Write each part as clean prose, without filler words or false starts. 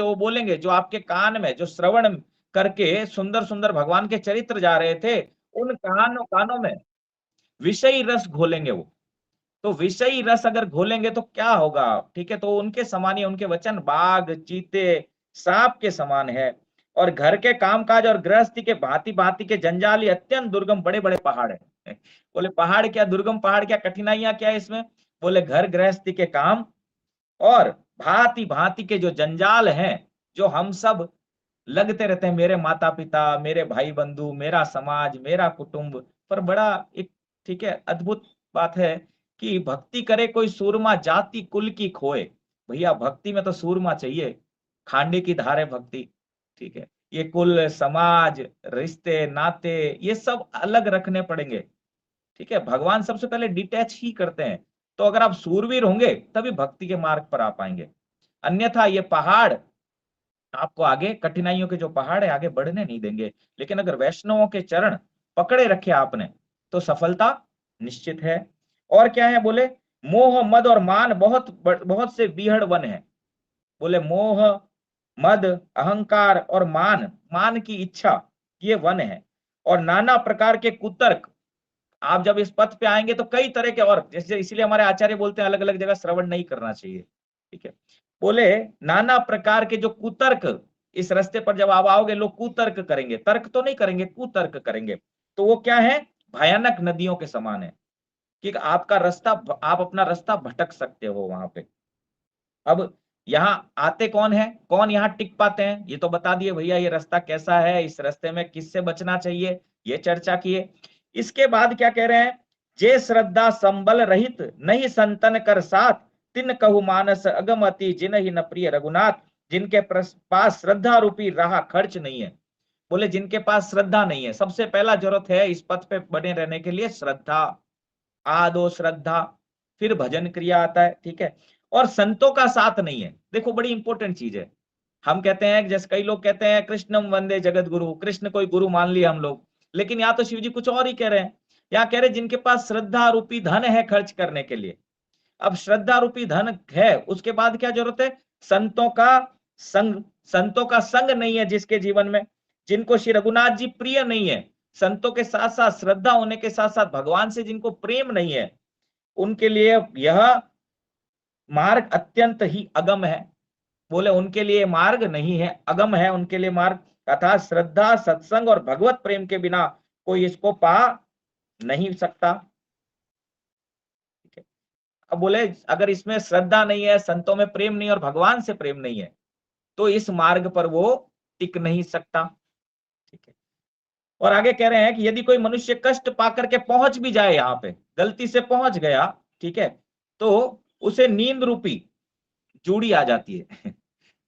वो बोलेंगे, जो आपके कान में जो श्रवण करके सुंदर सुंदर भगवान के चरित्र जा रहे थे, उन कानों में विषयी रस घोलेंगे वो। तो विषयी रस अगर घोलेंगे तो क्या होगा? ठीक है, तो उनके समान ही उनके वचन बाघ चीते सांप के समान है। और घर के कामकाज और गृहस्थी के भांति भांति के जंजाली अत्यंत दुर्गम बड़े बड़े पहाड़ है। बोले पहाड़ क्या, दुर्गम पहाड़ क्या, कठिनाइयां क्या है इसमें? बोले घर गृहस्थी के काम और भांति भांति के जो जंजाल हैं, जो हम सब लगते रहते हैं, मेरे माता पिता, मेरे भाई बंधु, मेरा समाज, मेरा कुटुंब पर बड़ा एक, ठीक है, अद्भुत बात है कि भक्ति करे कोई सूरमा जाति कुल की खोए। भैया भक्ति में तो सूरमा चाहिए, खांडे की धार है भक्ति। ठीक है, ये कुल समाज रिश्ते नाते ये सब अलग रखने पड़ेंगे। ठीक है, भगवान सबसे पहले डिटैच ही करते हैं। तो अगर आप सूरवीर होंगे तभी भक्ति के मार्ग पर आ पाएंगे, अन्यथा ये पहाड़ आपको आगे, कठिनाइयों के जो पहाड़ है आगे बढ़ने नहीं देंगे। लेकिन अगर वैष्णवों के चरण पकड़े रखे आपने तो सफलता निश्चित है। और क्या है? बोले मोह मद और मान बहुत बहुत से बीहड़ वन है। बोले मोह मद अहंकार और मान, मान की इच्छा, ये वन है। और नाना प्रकार के कुतर्क, आप जब इस पथ पे आएंगे तो कई तरह के, और जैसे इसीलिए हमारे आचार्य बोलते हैं अलग अलग जगह श्रवण नहीं करना चाहिए। ठीक है, बोले नाना प्रकार के जो कुतर्क, इस रास्ते पर जब आप आओगे लोग कुतर्क करेंगे, तर्क तो नहीं करेंगे, कुतर्क करेंगे। तो वो क्या है? भयानक नदियों के समान है कि आपका रास्ता, आप अपना रास्ता भटक सकते हो वहां पे। अब यहाँ आते कौन है, कौन यहाँ टिक पाते हैं, ये तो बता दिए भैया, ये रास्ता कैसा है, इस रास्ते में किससे बचना चाहिए, ये चर्चा किए। इसके बाद क्या कह रहे हैं? जे श्रद्धा संबल रहित नहीं संतन कर साथ, तिन कहु मानस अगमति जिन ही न प्रिय रघुनाथ। जिनके पास श्रद्धा रूपी राह खर्च नहीं है। बोले जिनके पास श्रद्धा नहीं है, सबसे पहला जरूरत है इस पथ पे बने रहने के लिए श्रद्धा, आदो श्रद्धा, फिर भजन क्रिया आता है। ठीक है, और संतों का साथ नहीं है। देखो बड़ी इंपॉर्टेंट चीज है। हम कहते हैं, जैसे कई लोग कहते हैं कृष्णम वंदे जगत गुरु, कृष्ण कोई गुरु मान लिया हम लोग, लेकिन यहाँ तो शिव जी कुछ और ही कह रहे हैं। यहाँ कह रहे जिनके पास श्रद्धा रूपी धन है खर्च करने के लिए। अब श्रद्धा रूपी धन है, उसके बाद क्या जरूरत है? संतों का संग, संतों का संग नहीं है जिसके जीवन में, जिनको श्री रघुनाथ जी प्रिय नहीं है, संतों के साथ साथ श्रद्धा होने के साथ साथ भगवान से जिनको प्रेम नहीं है, उनके लिए यह मार्ग अत्यंत ही अगम है। बोले उनके लिए मार्ग नहीं है, अगम है उनके लिए मार्ग। अर्थात श्रद्धा सत्संग और भगवत प्रेम के बिना कोई इसको पा नहीं सकता। ठीक है, अब बोले अगर इसमें श्रद्धा नहीं है, संतों में प्रेम नहीं और भगवान से प्रेम नहीं है, तो इस मार्ग पर वो टिक नहीं सकता। ठीक है, और आगे कह रहे हैं कि यदि कोई मनुष्य कष्ट पाकर के पहुंच भी जाए, यहाँ पे गलती से पहुंच गया, ठीक है, तो उसे नींद रूपी जूड़ी आ जाती है।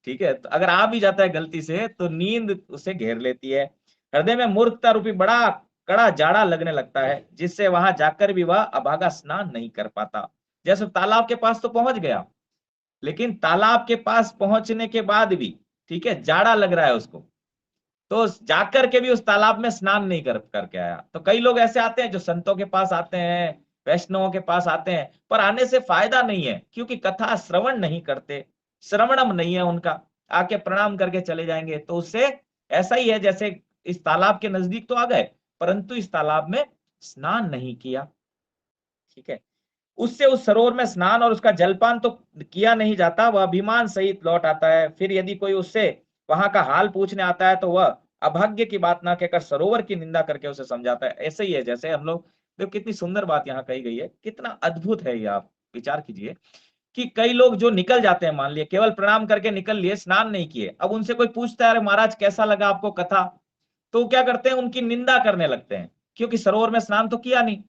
ठीक है, तो अगर आ भी जाता है गलती से तो नींद उसे घेर लेती है। हृदय में मूर्खता रूपी बड़ा कड़ा जाड़ा लगने लगता है, जिससे वहां जाकर भी वह अभागा स्नान नहीं कर पाता। जैसे तालाब के पास तो पहुंच गया, लेकिन तालाब के पास पहुंचने के बाद भी, ठीक है, जाड़ा लग रहा है उसको, तो जाकर के भी उस तालाब में स्नान नहीं कर करके आया। तो कई लोग ऐसे आते हैं जो संतों के पास आते हैं, वैष्णवों के पास आते हैं, पर आने से फायदा नहीं है, क्योंकि कथा श्रवण नहीं करते, श्रवणम नहीं है उनका। आके प्रणाम करके चले जाएंगे, तो उससे ऐसा ही है जैसे इस तालाब के नजदीक तो आ गए, परंतु इस तालाब में स्नान नहीं किया। ठीक है, उससे उस सरोवर में स्नान और उसका जलपान तो किया नहीं जाता, वह अभिमान सहित लौट आता है। फिर यदि कोई उससे वहां का हाल पूछने आता है तो वह अभाग्य की बात ना कहकर सरोवर की निंदा करके उसे समझाता है। ऐसे ही है जैसे हम लोग, देखो कितनी सुंदर बात यहाँ कही गई है, कितना अद्भुत है ये, आप विचार कीजिए कि कई लोग जो निकल जाते हैं, मान लिए केवल प्रणाम करके निकल लिए, स्नान नहीं किए, अब उनसे कोई पूछता है अरे महाराज कैसा लगा आपको कथा, तो क्या करते हैं, उनकी निंदा करने लगते हैं, क्योंकि सरोवर में स्नान तो किया नहीं।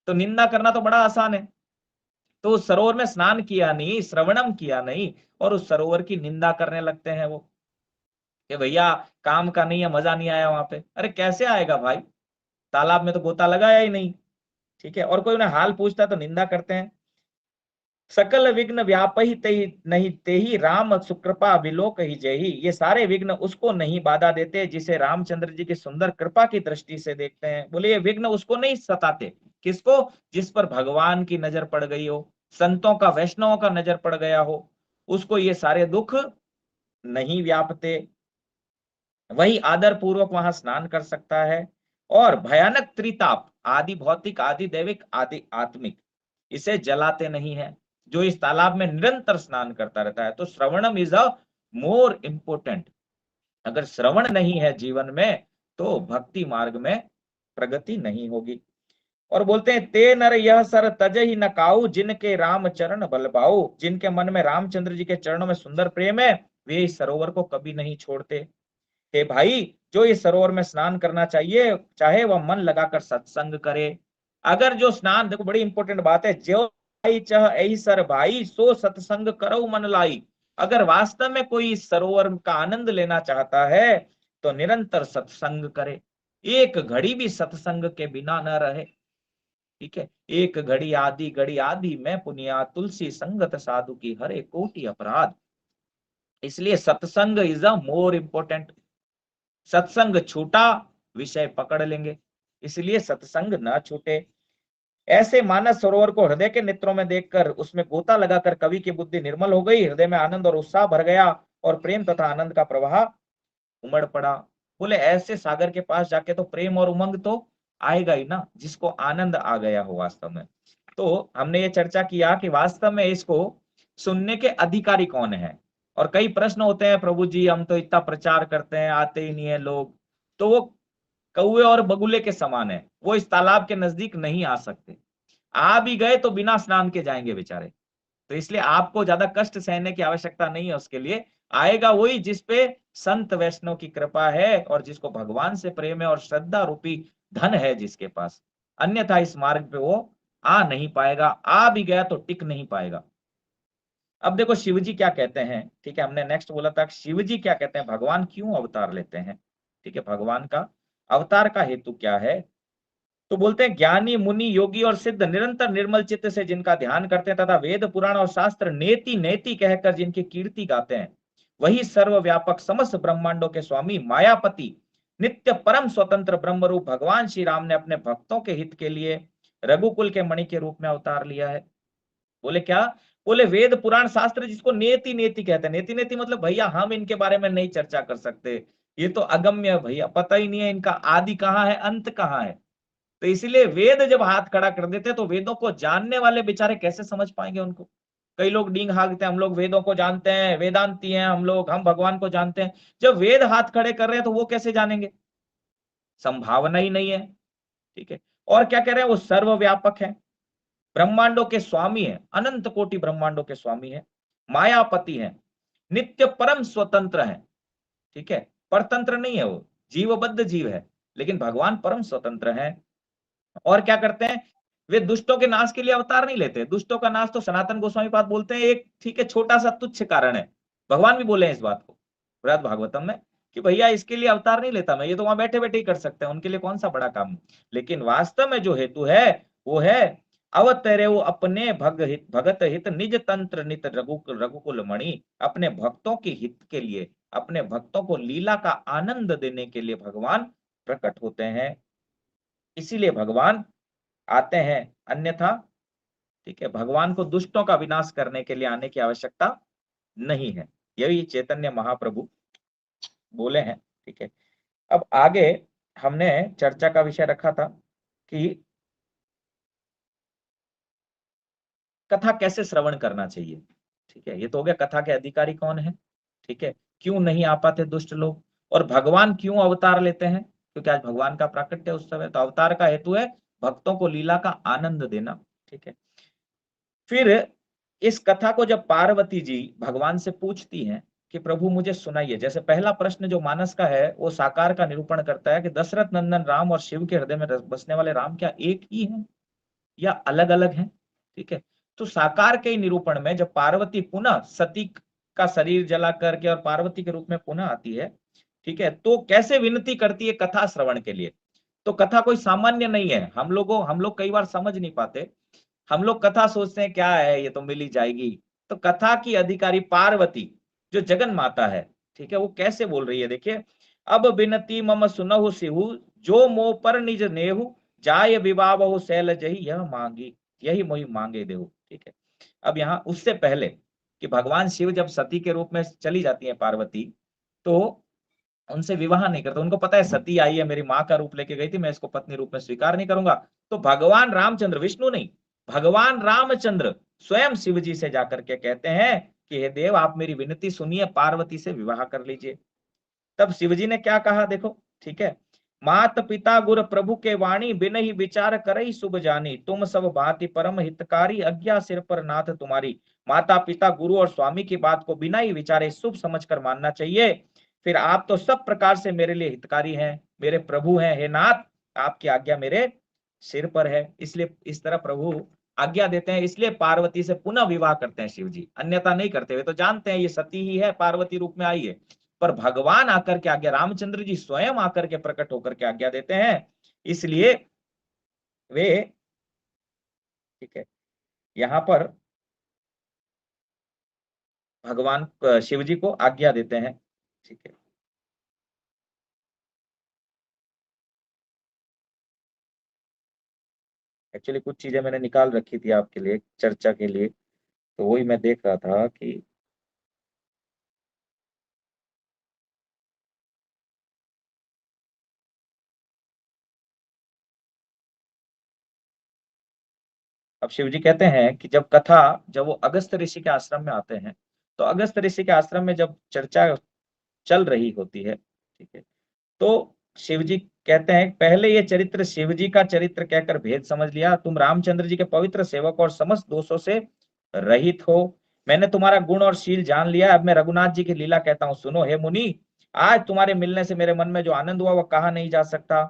तो निंदा करना तो बड़ा आसान है। तो उस सरोवर में स्नान किया नहीं, श्रवणम किया नहीं, और उस सरोवर की निंदा करने लगते हैं वो, कि भैया काम का नहीं है, मजा नहीं आया वहां पे। अरे कैसे आएगा भाई, तालाब में तो गोता लगाया ही नहीं। ठीक है, और कोई उन्हें हाल पूछता तो निंदा करते हैं। सकल विघ्न व्यापही तेहि नहीं तेहि राम सुकृपा विलोक ही जयही। ये सारे विघ्न उसको नहीं बाधा देते जिसे रामचंद्र जी की सुंदर कृपा की दृष्टि से देखते हैं। बोले ये विघ्न उसको नहीं सताते, किसको? जिस पर भगवान की नजर पड़ गई हो, संतों का वैष्णवों का नजर पड़ गया हो, उसको ये सारे दुख नहीं व्यापते, वही आदर पूर्वक वहां स्नान कर सकता है। और भयानक त्रिताप, आदि भौतिक, आदि दैविक, आदि आत्मिक, इसे जलाते नहीं है, जो इस तालाब में निरंतर स्नान करता रहता है। तो श्रवणम इज अ मोर इम्पोर्टेंट। अगर श्रवण नहीं है जीवन में तो भक्ति मार्ग में प्रगति नहीं होगी। और बोलते हैं ते नर यह सर तज ही न काऊ, जिनके राम चरण बल पाऊ, जिनके मन में रामचंद्र जी के चरणों में सुंदर प्रेम है, वे इस सरोवर को कभी नहीं छोड़ते। हे भाई, जो इस सरोवर में स्नान करना चाहिए, चाहे वह मन लगाकर सत्संग करे। अगर जो स्नान, देखो बड़ी इंपॉर्टेंट बात है, जो भाई चह ऐ सर भाई, सो सत्संग करो मन लाई। अगर वास्तव में कोई इस सरोवर का आनंद लेना चाहता है तो निरंतर सत्संग करे, एक घड़ी भी सत्संग के बिना न रहे। ठीक है, एक घड़ी आदि में पुनिया, तुलसी संगत साधु की हरे कोटि अपराध। इसलिए सत्संग इज अ मोर इम्पोर्टेंट। सत्संग छूटा, विषय पकड़ लेंगे, इसलिए सत्संग न छूटे। ऐसे मानस सरोवर को हृदय के नेत्रों में देखकर उसमें गोता लगाकर कवि की बुद्धि निर्मल हो गई, हृदय में आनंद और उत्साह भर गया और प्रेम तथा आनंद का प्रवाह उमड़ पड़ा। बोले ऐसे सागर के पास जाके तो प्रेम और उमंग तो आएगा ही ना, जिसको आनंद आ गया हो वास्तव में। तो हमने ये चर्चा किया कि वास्तव में इसको सुनने के अधिकारी कौन है। और कई प्रश्न होते हैं, प्रभु जी हम तो इतना प्रचार करते हैं, आते ही नहीं है लोग। तो वो कौवे और बगुले के समान है, वो इस तालाब के नजदीक नहीं आ सकते। आ भी गए तो बिना स्नान के जाएंगे बेचारे। तो इसलिए आपको ज्यादा कष्ट सहने की आवश्यकता नहीं है उसके लिए। आएगा वही जिसपे संत वैष्णव की कृपा है और जिसको भगवान से प्रेम है और श्रद्धा रूपी धन है जिसके पास। अन्यथा इस मार्ग पे वो आ नहीं पाएगा, आ भी गया तो टिक नहीं पाएगा। अब देखो शिव जी क्या कहते हैं। ठीक है, हमने नेक्स्ट बोला था शिव जी क्या कहते हैं, भगवान क्यों अवतार लेते हैं। ठीक है, भगवान का अवतार का हेतु क्या है। तो बोलते हैं ज्ञानी मुनि योगी और सिद्ध निरंतर निर्मल चित्त से जिनका ध्यान करते हैं तथा वेद पुराण और शास्त्र नेति नेति कहकर जिनकी कीर्ति गाते हैं, वही सर्वव्यापक समस्त ब्रह्मांडों के स्वामी मायापति नित्य परम स्वतंत्र ब्रह्म रूप भगवान श्री राम ने अपने भक्तों के हित के लिए रघुकुल के मणि के रूप में अवतार लिया है। बोले क्या, बोले वेद पुराण शास्त्र जिसको नेति नेति कहते हैं। नेति नेति मतलब भैया हम इनके बारे में नहीं चर्चा कर सकते, ये तो अगम्य भैया, पता ही नहीं है इनका आदि कहाँ है अंत कहाँ है। तो इसीलिए वेद जब हाथ खड़ा कर देते तो वेदों को जानने वाले बेचारे कैसे समझ पाएंगे उनको। कई लोग डींग हाँकते हैं, हम लोग वेदों को जानते हैं, वेदांती हैं हम लोग, हम भगवान को जानते हैं। जब वेद हाथ खड़े कर रहे हैं तो वो कैसे जानेंगे, संभावना ही नहीं है। ठीक है, और क्या कह रहे हैं, वो सर्वव्यापक है, ब्रह्मांडों के स्वामी है, अनंत कोटि ब्रह्मांडों के स्वामी है, मायापति है, नित्य परम स्वतंत्र है। ठीक है, परतंत्र नहीं है वो, जीवबद्ध जीव है, लेकिन भगवान परम स्वतंत्र है। और क्या करते हैं, वे दुष्टों के नाश के लिए अवतार नहीं लेते। दुष्टों का नाश तो सनातन गोस्वामी पाद बोलते हैं एक, ठीक है, छोटा सा तुच्छ कारण है। भगवान भी बोले हैं इस बात को बृहद भागवतम में कि भैया इसके लिए अवतार नहीं लेता मैं, ये तो वहां बैठे बैठे ही कर सकते हैं, उनके लिए कौन सा बड़ा काम। लेकिन वास्तव में जो हेतु है वो है अवतरे वो अपने भगत हित निज तंत्र नित रघुकुल मणि, अपने भक्तों के हित के लिए, अपने भक्तों को लीला का आनंद देने के लिए भगवान प्रकट होते हैं। इसीलिए भगवान आते हैं, अन्यथा ठीक है भगवान को दुष्टों का विनाश करने के लिए आने की आवश्यकता नहीं है। यही चैतन्य महाप्रभु बोले हैं। ठीक है, अब आगे हमने चर्चा का विषय रखा था कि कथा कैसे श्रवण करना चाहिए। ठीक है, ये तो हो गया कथा के अधिकारी कौन है। ठीक है, क्यों नहीं आ पाते दुष्ट लोग, और भगवान क्यों अवतार लेते हैं, क्योंकि आज भगवान का प्राकट्य उत्सव है। तो अवतार का हेतु है भक्तों को लीला का आनंद देना। ठीक है, फिर इस कथा को जब पार्वती जी भगवान से पूछती हैं कि प्रभु मुझे सुनाइए, जैसे पहला प्रश्न जो मानस का है वो साकार का निरूपण करता है कि दशरथ नंदन राम और शिव के हृदय में बसने वाले राम क्या एक ही हैं या अलग अलग हैं। ठीक है, तो साकार के निरूपण में जब पार्वती पुनः सती का शरीर जला करके और पार्वती के रूप में पुनः आती है, ठीक है, तो कैसे विनती करती है कथा श्रवण के लिए। तो कथा कोई सामान्य नहीं है, हम लोग कई बार समझ नहीं पाते। हम लोग कथा सोचते हैं क्या है ये तो मिल ही जाएगी। तो कथा की अधिकारी पार्वती जो जगन माता है, ठीक है, वो कैसे बोल रही है देखिए, अब बिनती मम सुनहु सिहु, जो मोह पर निज नेहु, जाय विवाह शैल जही यह मांगी, यही मोहि मांगे देहु। ठीक है, अब यहाँ उससे पहले कि भगवान शिव जब सती के रूप में चली जाती है पार्वती, तो उनसे विवाह नहीं करते। उनको पता है सती आई है, मेरी माँ का रूप लेके गई थी, मैं इसको पत्नी रूप में स्वीकार नहीं करूंगा। तो भगवान रामचंद्र, विष्णु नहीं, भगवान रामचंद्र स्वयं शिव जी से जाकर के कहते हैं कि हे देव, आप मेरी विनती सुनिए, पार्वती से विवाह कर लीजिए। तब शिव जी ने क्या कहा देखो, ठीक है, मात पिता गुर प्रभु के वाणी, बिन ही विचार करई शुभ जानी, तुम सब भांति परम हितकारी, आज्ञा सिर पर नाथ तुम्हारी। माता पिता गुरु और स्वामी की बात को बिना ही विचारे शुभ समझकर मानना चाहिए। फिर आप तो सब प्रकार से मेरे लिए हितकारी हैं, मेरे प्रभु हैं, हे नाथ, आपकी आज्ञा मेरे सिर पर है। इसलिए इस तरह प्रभु आज्ञा देते हैं, इसलिए पार्वती से पुनः विवाह करते हैं शिव जी, अन्यथा नहीं करते। वे तो जानते हैं ये सती ही है, पार्वती रूप में आई है, पर भगवान आकर के आज्ञा, रामचंद्र जी स्वयं आकर के प्रकट होकर के आज्ञा देते हैं, इसलिए वे, ठीक है, यहाँ पर भगवान शिव जी को आज्ञा देते हैं, ठीक है। एक्चुअली कुछ चीजें मैंने निकाल रखी थी आपके लिए चर्चा के लिए, तो वही मैं देख रहा था कि अब शिव जी कहते हैं कि जब वो अगस्त ऋषि के आश्रम में आते हैं, तो अगस्त ऋषि के आश्रम में जब चर्चा चल रही होती है, ठीक है, तो शिव जी कहते हैं, पहले ये चरित्र शिव जी का चरित्र कहकर भेद समझ लिया, तुम रामचंद्र जी के पवित्र सेवक और समस्त दोषों से रहित हो। मैंने तुम्हारा गुण और शील जान लिया, अब मैं रघुनाथ जी की लीला कहता हूँ, सुनो हे मुनि। आज तुम्हारे मिलने से मेरे मन में जो आनंद हुआ वह कहा नहीं जा सकता।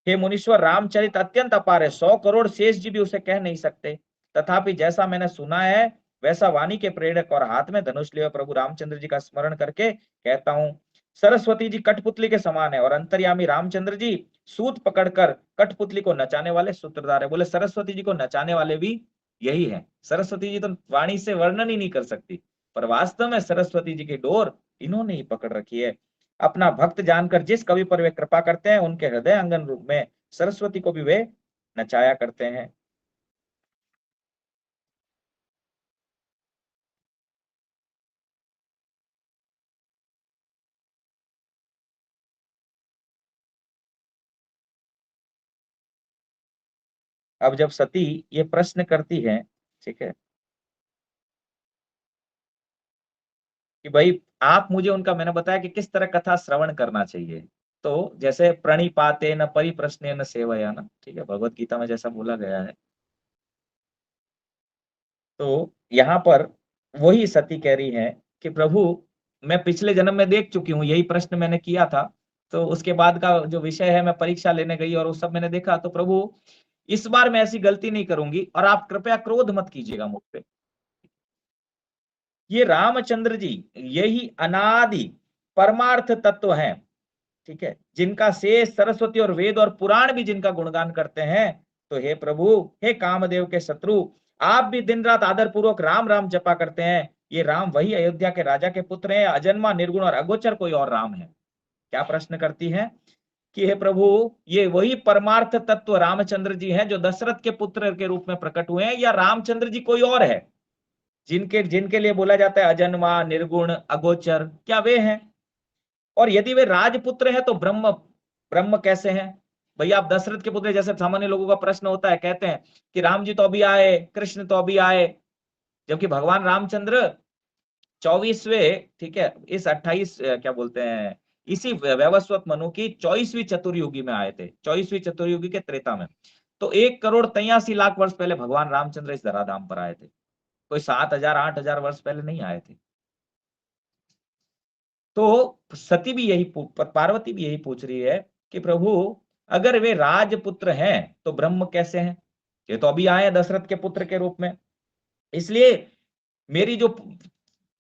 हे मुनीश्वर, रामचरित अत्यंत अपार है, 100 करोड़ शेष जी भी उसे कह नहीं सकते। तथापि जैसा मैंने सुना है, वैसा वाणी के प्रेरक और हाथ में धनुष लिए प्रभु रामचंद्र जी का स्मरण करके कहता हूँ। सरस्वती जी कठपुतली के समान है और अंतर्यामी रामचंद्र जी सूत पकड़कर कठपुतली को नचाने वाले सूत्रधार है। बोले सरस्वती जी को नचाने वाले भी यही है। सरस्वती जी तो वाणी से वर्णन ही नहीं कर सकती, पर वास्तव में सरस्वती जी की डोर इन्होंने ही पकड़ रखी है। अपना भक्त जानकर जिस कवि पर वे कृपा करते हैं, उनके हृदय अंगन रूप में सरस्वती को भी वे नचाया करते हैं। अब जब सती ये प्रश्न करती है, ठीक है, कि भाई आप मुझे उनका, मैंने बताया कि किस तरह कथा श्रवण करना चाहिए। तो जैसे प्रणिपाते न परिप्रश्ने न सेवया ना, ठीक है, भगवत गीता में जैसा बोला गया है, तो यहाँ पर वही सती कह रही है कि प्रभु, मैं पिछले जन्म में देख चुकी हूँ, यही प्रश्न मैंने किया था, तो उसके बाद का जो विषय है, मैं परीक्षा लेने गई और वो सब मैंने देखा, तो प्रभु इस बार मैं ऐसी गलती नहीं करूंगी और आप कृपया क्रोध मत कीजिएगा मुझ पे। ये रामचंद्र जी यही अनादि परमार्थ तत्व हैं, ठीक है, जिनका शेष सरस्वती और वेद और पुराण भी जिनका गुणगान करते हैं। तो हे प्रभु, हे कामदेव के शत्रु, आप भी दिन रात आदर पूर्वक राम राम जपा करते हैं। ये राम वही अयोध्या के राजा के पुत्र हैं, अजन्मा निर्गुण और अगोचर कोई और राम है? क्या प्रश्न करती है कि हे प्रभु, ये वही परमार्थ तत्व रामचंद्र जी हैं जो दशरथ के पुत्र के रूप में प्रकट हुए हैं, या रामचंद्र जी कोई और है जिनके जिनके लिए बोला जाता है अजन्मा निर्गुण अगोचर, क्या वे हैं? और यदि वे राजपुत्र हैं तो ब्रह्म ब्रह्म कैसे हैं? भैया आप दशरथ के पुत्र, जैसे सामान्य लोगों का प्रश्न होता है, कहते हैं कि राम जी तो अभी आए, कृष्ण तो अभी आए, जबकि भगवान रामचंद्र 24वें, ठीक है, इस 28 क्या बोलते हैं, इसी वैवस्वत मनु की 24वीं चतुर्युगी में आए थे, 24वीं चतुर्युगी के त्रेता में। तो 1 करोड़ 83 लाख वर्ष पहले भगवान रामचंद्र इस धराधाम पर आए थे, कोई 7,000 8,000 वर्ष पहले नहीं आए थे। तो सती भी यही पार्वती भी यही पूछ रही है कि प्रभु, अगर वे राजपुत्र हैं तो ब्रह्म कैसे हैं? ये तो अभी आए हैं दशरथ के पुत्र के रूप में, इसलिए मेरी जो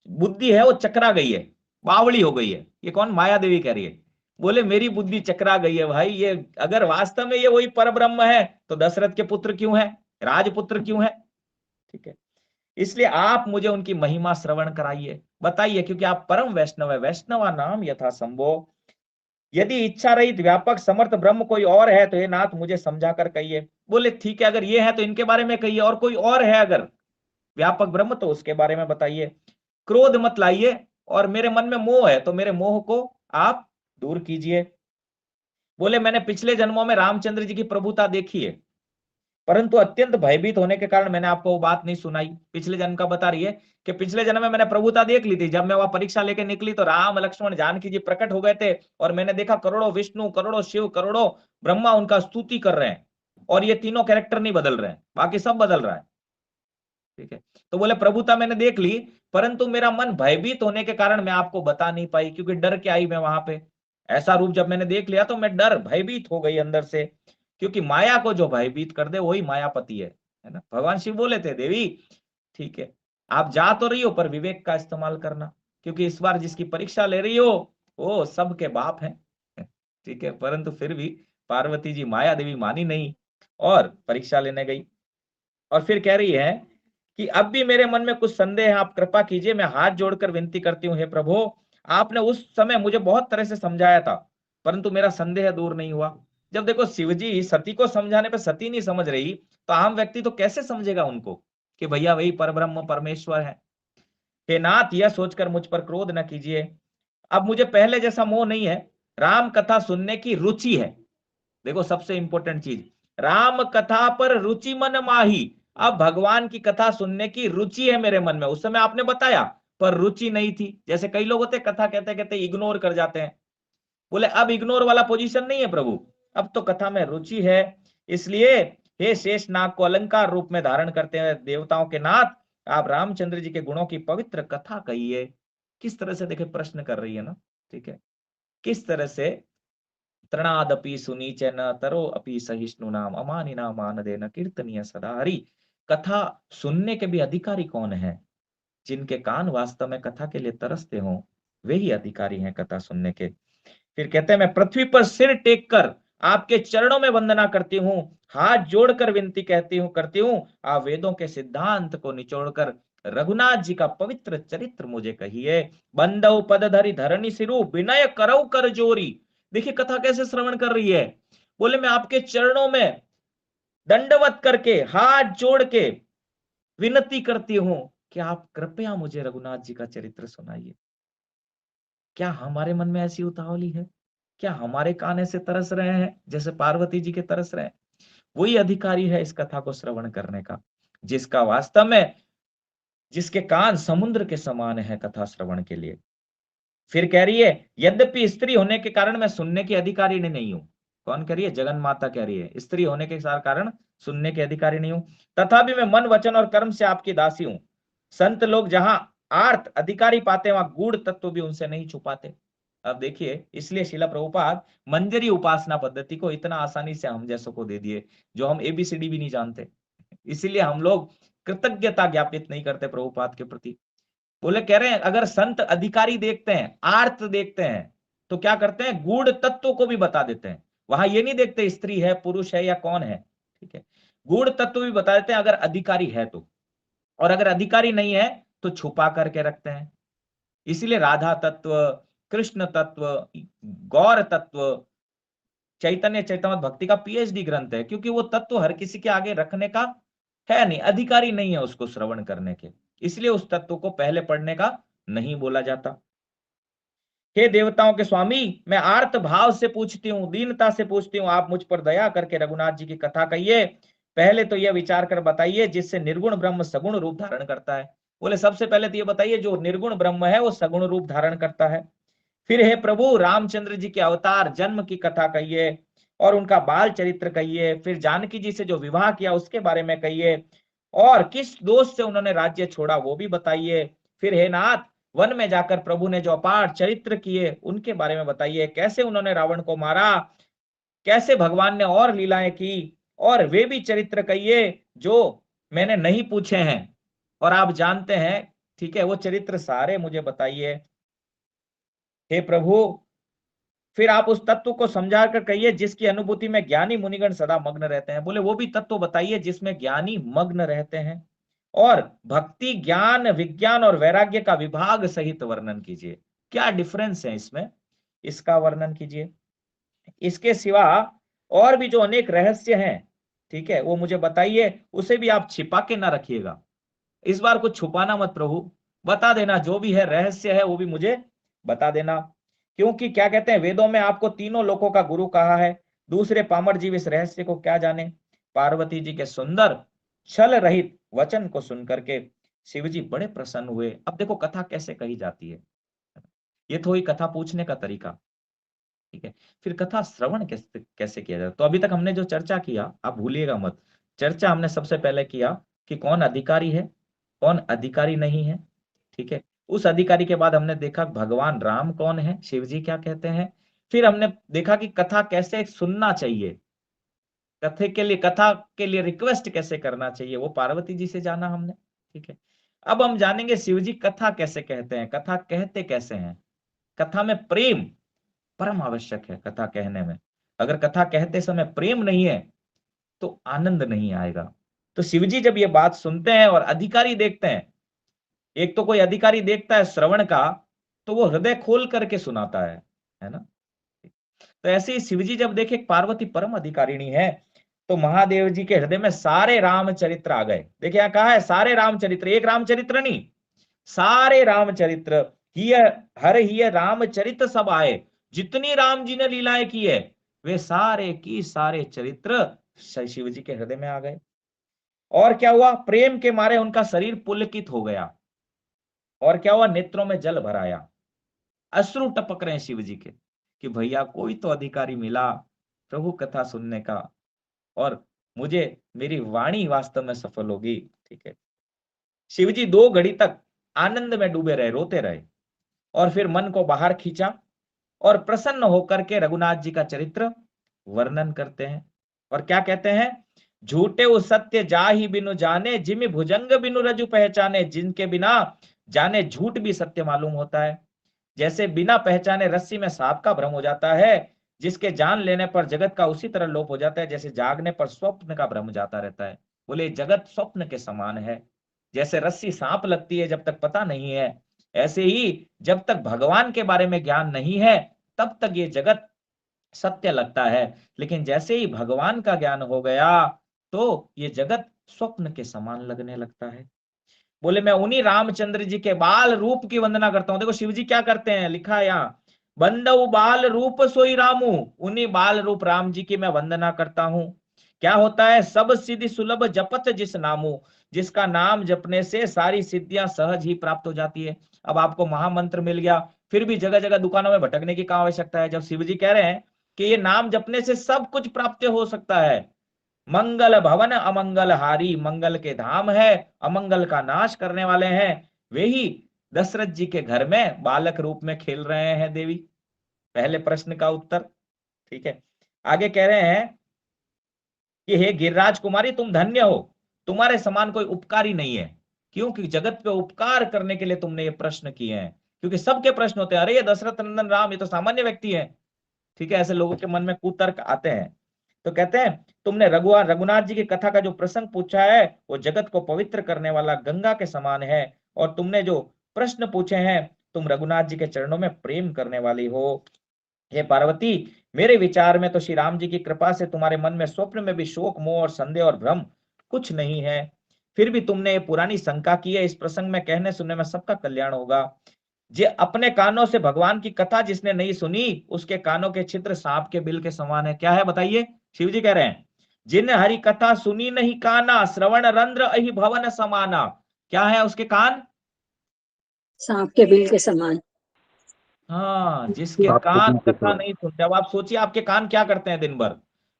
बुद्धि है वो चकरा गई है, बावड़ी हो गई है। ये कौन? माया देवी कह रही है। बोले मेरी बुद्धि चकरा गई है भाई, ये अगर वास्तव में ये वही पर ब्रह्म है तो दशरथ के पुत्र क्यों है, राजपुत्र क्यों है? ठीक है, इसलिए आप मुझे उनकी महिमा श्रवण कराइए, बताइए, क्योंकि आप परम वैष्णव है, वैष्णवा नाम यथा संभव। यदि इच्छा रहित व्यापक समर्थ ब्रह्म कोई और है तो ये नाथ मुझे समझा कर कहिए। बोले ठीक है, अगर ये है तो इनके बारे में कहिए, और कोई और है अगर व्यापक ब्रह्म, तो उसके बारे में बताइए। क्रोध मत लाइए, और मेरे मन में मोह है तो मेरे मोह को आप दूर कीजिए। बोले मैंने पिछले जन्मों में रामचंद्र जी की प्रभुता देखी है, परंतु अत्यंत भयभीत होने के कारण मैंने आपको वो बात नहीं सुनाई। पिछले जन्म का बता रही है कि पिछले जन्म में मैंने प्रभुता देख ली थी, जब मैं वहां परीक्षा लेके निकली तो राम लक्ष्मण जानकी जी प्रकट हो गए थे, और मैंने देखा करोड़ों विष्णु, करोड़ों शिव, करोड़ों ब्रह्मा उनका स्तुति कर रहे हैं, और ये तीनों कैरेक्टर नहीं बदल रहे हैं, बाकी सब बदल रहा है। ठीक है, तो बोले प्रभुता मैंने देख ली, परंतु मेरा मन भयभीत होने के कारण मैं आपको बता नहीं पाई, क्योंकि डर के आई मैं वहां पे। ऐसा रूप जब मैंने देख लिया तो मैं डर भयभीत हो गई अंदर से, क्योंकि माया को जो भयभीत कर दे वही मायापति है ना। भगवान शिव बोले थे देवी ठीक है, आप जा तो रही हो पर विवेक का इस्तेमाल करना, क्योंकि इस बार जिसकी परीक्षा ले रही हो वो सबके बाप है। ठीक है, परंतु फिर भी पार्वती जी माया देवी मानी नहीं और परीक्षा लेने गई, और फिर कह रही है कि अब भी मेरे मन में कुछ संदेह है, आप कृपा कीजिए, मैं हाथ जोड़कर विनती करती हूँ, हे प्रभु आपने उस समय मुझे बहुत तरह से समझाया था, परंतु मेरा संदेह दूर नहीं हुआ। जब देखो शिवजी सती को समझाने पे सती नहीं समझ रही, तो आम व्यक्ति तो कैसे समझेगा उनको कि भैया वही परब्रह्म परमेश्वर है। हे नाथ, यह सोचकर मुझ पर क्रोध न कीजिए, अब मुझे पहले जैसा मोह नहीं है, राम कथा सुनने की रुचि है। देखो सबसे इंपॉर्टेंट चीज, राम कथा पर रुचि मन माही। अब भगवान की कथा सुनने की रुचि है मेरे मन में, उस समय आपने बताया पर रुचि नहीं थी। जैसे कई लोग होते कथा कहते कहते इग्नोर कर जाते हैं, बोले अब इग्नोर वाला पोजीशन नहीं है प्रभु, अब तो कथा में रुचि है। इसलिए हे शेष नाग को अलंकार रूप में धारण करते हैं देवताओं के नाथ, आप रामचंद्र जी के गुणों की पवित्र कथा कहिए। किस तरह से देखे प्रश्न कर रही है ना। ठीक है, किस तरह से तृणादपि सुनीचन तरो अपि सहिष्णु नाम अमानिना मानदेन कीर्तनीय सदा हरि। कथा सुनने के भी अधिकारी कौन है? जिनके कान वास्तव में कथा के लिए तरसते हो, वे ही अधिकारी हैं कथा सुनने के। फिर कहते हैं मैं पृथ्वी पर सिर टेक कर आपके चरणों में वंदना करती हूँ, हाथ जोड़कर विनती करती हूँ, आप वेदों के सिद्धांत को निचोड़कर रघुनाथ जी का पवित्र चरित्र मुझे कहिए। बंदव पद धरि धरणी सिरु विनय करौ कर जोरी। देखिए कथा कैसे श्रवण कर रही है, बोले मैं आपके चरणों में दंडवत करके हाथ जोड़ के विनती करती हूं कि आप कृपया मुझे रघुनाथ जी का चरित्र सुनाइए। क्या हमारे मन में ऐसी उतावली है? क्या हमारे कान ऐसे तरस रहे हैं जैसे पार्वती जी के तरस रहे हैं? वही अधिकारी है इस कथा को श्रवण करने का, जिसका वास्तव में जिसके कान समुद्र के समान है कथा श्रवण के लिए। फिर कह रही है यद्यपि स्त्री होने के कारण मैं सुनने की अधिकारी नहीं हूं। कौन कह रही है? जगन माता कह रही है स्त्री होने के कारण सुनने के अधिकारी नहीं हूं, तथापि मैं मन वचन और कर्म से आपकी दासी हूं। संत लोग जहां आर्थ अधिकारी पाते वहां गूढ़ तत्व भी उनसे नहीं छुपाते। अब देखिए इसलिए शिला प्रभुपाद मंजरी उपासना पद्धति को इतना आसानी से हम जैसों को दे दिए जो हम एबीसीडी भी नहीं जानते। इसीलिए हम लोग कृतज्ञता ज्ञापित नहीं करते प्रभुपाद के प्रति। बोले कह रहे हैं अगर संत अधिकारी देखते हैं, आर्त देखते हैं, तो क्या करते हैं? गूढ़ तत्व को भी बता देते हैं। वहां ये नहीं देखते स्त्री है पुरुष है या कौन है। ठीक है, गूढ़ तत्व भी बता देते हैं अगर अधिकारी है तो, और अगर अधिकारी नहीं है तो छुपा करके रखते हैं। इसीलिए राधा तत्व, कृष्ण तत्व, गौर तत्व चैतन्य चैतन्य भक्ति का पीएचडी ग्रंथ है, क्योंकि वो तत्व हर किसी के आगे रखने का है नहीं, अधिकारी नहीं है उसको श्रवण करने के, इसलिए उस तत्व को पहले पढ़ने का नहीं बोला जाता। हे देवताओं के स्वामी, मैं आर्त भाव से पूछती हूँ, दीनता से पूछती हूँ, आप मुझ पर दया करके रघुनाथ जी की कथा कहिए। पहले तो यह विचार कर बताइए जिससे निर्गुण ब्रह्म सगुण रूप धारण करता है। बोले सबसे पहले तो ये बताइए जो निर्गुण ब्रह्म है वो सगुण रूप धारण करता है। फिर हे प्रभु रामचंद्र जी के अवतार जन्म की कथा कहिए और उनका बाल चरित्र कहिए। फिर जानकी जी से जो विवाह किया उसके बारे में कहिए, और किस दोष से उन्होंने राज्य छोड़ा वो भी बताइए। फिर हे नाथ वन में जाकर प्रभु ने जो अपार चरित्र किए उनके बारे में बताइए, कैसे उन्होंने रावण को मारा, कैसे भगवान ने और लीलाएं की, और वे भी चरित्र कहिए जो मैंने नहीं पूछे हैं और आप जानते हैं। ठीक है, वो चरित्र सारे मुझे बताइए हे प्रभु। फिर आप उस तत्व को समझा कर कहिए जिसकी अनुभूति में ज्ञानी मुनिगण सदा मग्न रहते हैं। बोले वो भी तत्व बताइए जिसमें ज्ञानी मग्न रहते हैं, और भक्ति ज्ञान विज्ञान और वैराग्य का विभाग सहित वर्णन कीजिए। क्या डिफरेंस है इसमें, इसका वर्णन कीजिए। इसके सिवा और भी जो अनेक रहस्य हैं, ठीक है, वो मुझे बताइए, उसे भी आप छिपा के ना रखिएगा। इस बार कुछ छुपाना मत प्रभु, बता देना, जो भी है रहस्य है वो भी मुझे बता देना। क्योंकि क्या कहते हैं, वेदों में आपको तीनों लोकों का गुरु कहा है, दूसरे पामर जीव इस रहस्य को क्या जाने। पार्वती जी के सुंदर छल रहित वचन को सुनकर के शिव जी बड़े प्रसन्न हुए। अब देखो कथा कैसे कही जाती है, ये तो हुई कथा पूछने का तरीका, ठीक है। फिर कथा श्रवण कैसे कैसे किया जाए। तो अभी तक हमने जो चर्चा किया, आप भूलिएगा मत, चर्चा हमने सबसे पहले किया कि कौन अधिकारी है, कौन अधिकारी नहीं है, ठीक है। उस अधिकारी के बाद हमने देखा भगवान राम कौन है, शिव जी क्या कहते हैं। फिर हमने देखा कि कथा कैसे सुनना चाहिए, कथा के लिए रिक्वेस्ट कैसे करना चाहिए, वो पार्वती जी से जाना हमने, ठीक है। अब हम जानेंगे शिव जी कथा कैसे कहते हैं, कथा कहते कैसे हैं। कथा में प्रेम परम आवश्यक है कथा कहने में। अगर कथा कहते समय प्रेम नहीं है तो आनंद नहीं आएगा। तो शिवजी जब ये बात सुनते हैं और अधिकारी देखते हैं, एक तो कोई अधिकारी देखता है श्रवण का, तो वो हृदय खोल करके सुनाता है ना। तो ऐसे ही शिवजी जब देखे पार्वती परम अधिकारिणी है, तो महादेव जी के हृदय में सारे रामचरित्र आ गए। देखिए यहाँ कहा है सारे रामचरित्र, एक रामचरित्र नहीं, सारे रामचरित्र ही हर ही रामचरित्र सब आए। जितनी राम जी ने लीलाएं की है वे सारे की सारे चरित्र शिव जी के हृदय में आ गए। और क्या हुआ, प्रेम के मारे उनका शरीर पुलकित हो गया। और क्या हुआ, नेत्रों में जल भर आया, अश्रु टपक रहे हैं शिव जी के कि भैया कोई तो अधिकारी मिला प्रभु कथा सुनने का, और मुझे मेरी वाणी वास्तव में सफल होगी, ठीक है। शिव जी 2 घड़ी तक आनंद में डूबे रहे, रोते रहे, और फिर मन को बाहर खींचा और प्रसन्न होकर के रघुनाथ जी का चरित्र वर्णन करते हैं। और क्या कहते हैं, झूठे वो सत्य जाहि बिनु जाने, जिमि भुजंग बिनु रजु पहचाने। जिनके बिना जाने झूठ भी सत्य मालूम होता है। जैसे बिना पहचाने रस्सी में सांप का भ्रम हो जाता है, जिसके जान लेने पर जगत का उसी तरह लोप हो जाता है जैसे जागने पर स्वप्न का भ्रम जाता रहता है। बोले जगत स्वप्न के समान है। जैसे रस्सी सांप लगती है जब तक पता नहीं है, ऐसे ही जब तक भगवान के बारे में ज्ञान नहीं है तब तक ये जगत सत्य लगता है। लेकिन जैसे ही भगवान का ज्ञान हो गया तो ये जगत स्वप्न के समान लगने लगता है। बोले मैं उन्हीं रामचंद्र जी के बाल रूप की वंदना करता हूं। देखो शिव जी क्या करते हैं, लिखा है यहाँ, बंदऊ बाल रूप सोई रामू। उन्हीं बाल रूप राम जी की मैं वंदना करता हूं। क्या होता है, सब सिद्धि सुलभ जपत जिस नामू। जिसका नाम जपने से सारी सिद्धियां सहज ही प्राप्त हो जाती है। अब आपको महामंत्र मिल गया, फिर भी जगह जगह दुकानों में भटकने की क्या आवश्यकता है, जब शिव जी कह रहे हैं कि ये नाम जपने से सब कुछ प्राप्त हो सकता है। मंगल भवन अमंगल हारी, मंगल के धाम है, अमंगल का नाश करने वाले हैं। वे ही दशरथ जी के घर में बालक रूप में खेल रहे हैं देवी। पहले प्रश्न का उत्तर, ठीक है। आगे कह रहे हैं कि हे गिरिराज कुमारी तुम धन्य हो, तुम्हारे समान कोई उपकारी नहीं है। क्योंकि जगत पे उपकार करने के लिए तुमने ये प्रश्न किए हैं। क्योंकि सबके प्रश्न होते हैं, अरे ये दशरथ नंदन राम ये तो सामान्य व्यक्ति है, ठीक है। ऐसे लोगों के मन में कुतर्क आते हैं। तो कहते हैं तुमने रघुनाथ जी की कथा का जो प्रसंग पूछा है वो जगत को पवित्र करने वाला गंगा के समान है। और तुमने जो प्रश्न पूछे हैं, तुम रघुनाथ जी के चरणों में प्रेम करने वाली हो। हे पार्वती, मेरे विचार में तो श्री राम जी की कृपा से तुम्हारे मन में स्वप्न में भी शोक मोह और संदेह और भ्रम कुछ नहीं है। फिर भी तुमने ये पुरानी शंका की है, इस प्रसंग में कहने सुनने में सबका कल्याण होगा। जे अपने कानों से भगवान की कथा जिसने नहीं सुनी, उसके कानों के छिद्र सांप के बिल के समान है। क्या है बताइए, शिव जी कह रहे हैं जिन हरि कथा सुनी नहीं काना, श्रवण रंध्र अहि भवन समाना। क्या है उसके कान, सांप के बिल के समान। हाँ, जिसके कान कथा नहीं सुनते। अब आप सोचिए आपके कान क्या करते हैं दिन भर,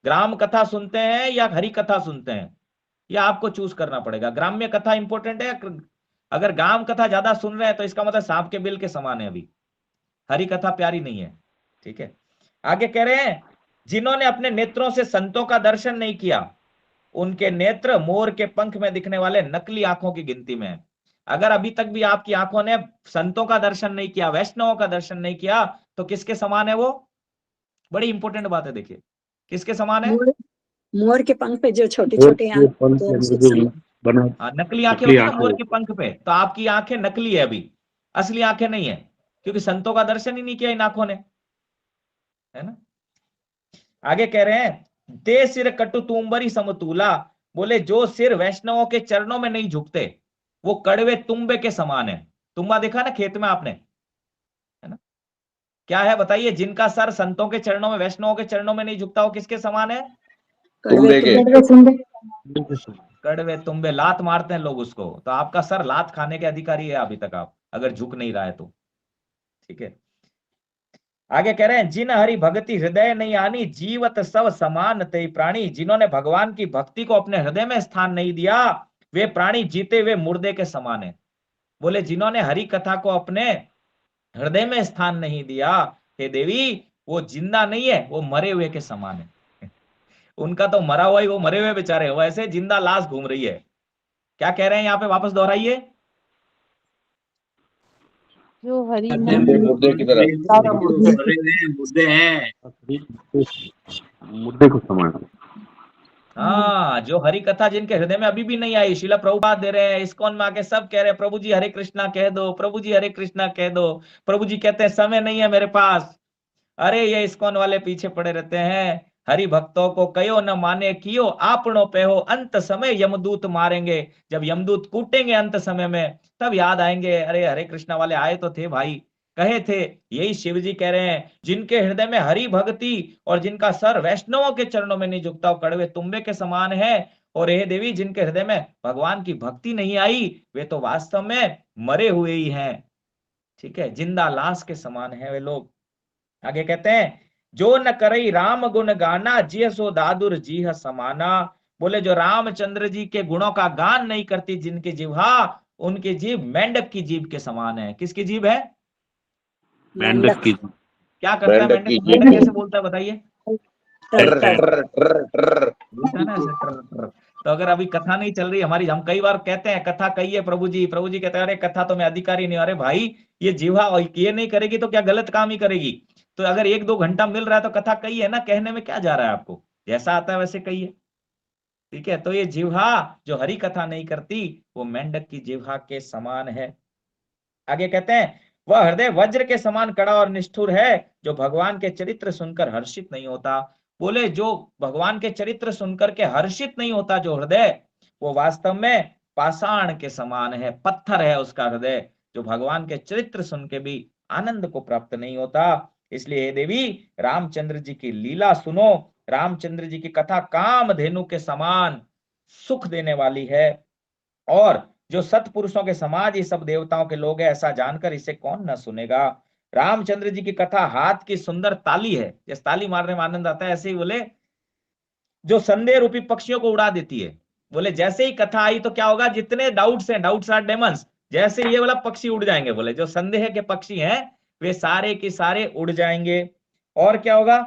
ग्राम कथा सुनते हैं या हरि कथा सुनते हैं, या आपको चूज करना पड़ेगा। ग्राम्य कथा इंपॉर्टेंट है, अगर ग्राम कथा ज्यादा सुन रहे हैं तो इसका मतलब सांप के बिल के समान है, अभी हरि कथा प्यारी नहीं है, ठीक है। आगे कह रहे हैं जिन्होंने अपने नेत्रों से संतों का दर्शन नहीं किया, उनके नेत्र मोर के पंख में दिखने वाले नकली आंखों की गिनती में है। अगर अभी तक भी आपकी आंखों ने संतों का दर्शन नहीं किया, वैष्णवों का दर्शन नहीं किया, तो किसके समान है वो, बड़ी इंपॉर्टेंट बात है, देखिए किसके समान है। मोर, मोर के पंख पे जो छोटे मोर छोटे के पंख तो उसके जो समान। बना नकली आंखें नकली होती है ना आंखें मोर के होती पंख पे, तो आपकी आंखें नकली है अभी, असली आंखें नहीं है, क्योंकि संतों का दर्शन ही नहीं किया इन आंखों ने, है ना। आगे कह रहे हैं दे सिर कटु तुम्बरी समतूला। बोले जो सिर वैष्णवों के चरणों में नहीं झुकते, वो कड़वे तुम्बे के समान है। तुम्बा देखा ना खेत में आपने, है ना? क्या है बताइए, जिनका सर संतों के चरणों में, वैष्णवों के चरणों में नहीं झुकता, वो किसके समान है? कड़वे के तुम्बे। कड़वे तुम्बे। लात मारते हैं लोग उसको, तो आपका सर लात खाने के अधिकारी है अभी तक, आप अगर झुक नहीं रहा है तो। ठीक है, आगे कह रहे हैं, जिन हरि भक्ति हृदय नहीं आनी, जीवत सब समान ते प्राणी। जिन्होंने भगवान की भक्ति को अपने हृदय में स्थान नहीं दिया, वे प्राणी जीते हुए मुर्दे के समान है। बोले जिन्होंने हरि कथा को अपने हृदय में स्थान नहीं दिया, हे देवी, वो जिंदा नहीं है, वो मरे हुए के समान है। उनका तो मरा हुआ ही, वो मरे हुए बेचारे हैं, वैसे जिंदा लाश घूम रही है। क्या कह रहे हैं यहाँ पे, वापस दोहराइए। जो हरि मुद्दे नाम मुद्दे की तरह जो मरे हुए मुद्दे हैं, मुद्दे को समान। हाँ, जो हरि कथा जिनके हृदय में अभी भी नहीं आई, शिला प्रभुपाद दे रहे हैं, इस्कॉन में आके सब कह रहे हैं प्रभु जी हरे कृष्णा कह दो, प्रभु जी हरे कृष्णा कह दो। प्रभु जी कहते हैं समय नहीं है मेरे पास। अरे ये इस्कॉन वाले पीछे पड़े रहते हैं। हरि भक्तों को कयो न माने कियो, आपनों पे हो अंत समय यमदूत मारेंगे। जब यमदूत कूटेंगे अंत समय में, तब याद आएंगे, अरे हरे कृष्णा वाले आए तो थे भाई, कहे थे। यही शिव जी कह रहे हैं, जिनके हृदय में हरि भक्ति और जिनका सर वैष्णवों के चरणों में नहीं झुकता, वो कड़वे तुम्बे के समान है। और हे देवी, जिनके हृदय में भगवान की भक्ति नहीं आई, वे तो वास्तव में मरे हुए ही हैं। ठीक है, जिंदा लाश के समान है वे लोग। आगे कहते हैं, जो न करई राम गुण गाना, जिय सो दादुर जीह समाना। बोले जो रामचंद्र जी के गुणों का गान नहीं करती जिनकी जिह्वा, उनकी जीभ मेंढक की जीभ के समान है। किसकी जीभ है? मेंढक की क्या करता है मेंढक मेंढक? की मेंढक कैसे बोलता है बताइए? ट्र ट्र ट्र ट्र। बोलता है ना ऐसे ट्र ट्र। तो अगर अभी कथा नहीं चल रही हमारी, हम कई बार कहते हैं कथा कहिए प्रभु जी, प्रभु जी कहते हैं अरे कथा तो मैं अधिकारी नहीं। अरे भाई, ये जीवा ये नहीं करेगी तो क्या गलत काम ही करेगी? तो अगर 1-2 घंटा मिल रहा है तो कथा कहिए ना, कहने में क्या जा रहा है आपको, जैसा आता है वैसे कहिए। ठीक है, तो ये जिह्वा जो हरि कथा नहीं करती, वो मेंढक की जिह्वा के समान है। आगे कहते हैं, वह हृदय वज्र के समान कड़ा और निष्ठुर है, जो भगवान के चरित्र सुनकर हर्षित नहीं होता। बोले जो भगवान के चरित्र सुनकर के हर्षित नहीं होता जो हृदय, वो वास्तव में पाषाण के समान है, पत्थर है उसका हृदय, जो भगवान के चरित्र सुन के भी आनंद को प्राप्त नहीं होता। इसलिए हे देवी, रामचंद्र जी की लीला सुनो। रामचंद्र जी की कथा कामधेनु के समान सुख देने वाली है। और जो सत्पुरुषों के समाज ये सब देवताओं के लोग हैं, ऐसा जानकर इसे कौन न सुनेगा। रामचंद्र जी की कथा हाथ की सुंदर ताली है, जैसे ताली मारने में आनंद आता है, ऐसे ही बोले जो संदेह रूपी पक्षियों को उड़ा देती है। बोले जैसे ही कथा आई तो क्या होगा, जितने डाउट्स हैं, डाउट्स आर डेमंस, जैसे ये वाला पक्षी उड़ जाएंगे। बोले जो संदेह के पक्षी हैं, वे सारे के सारे उड़ जाएंगे। और क्या होगा,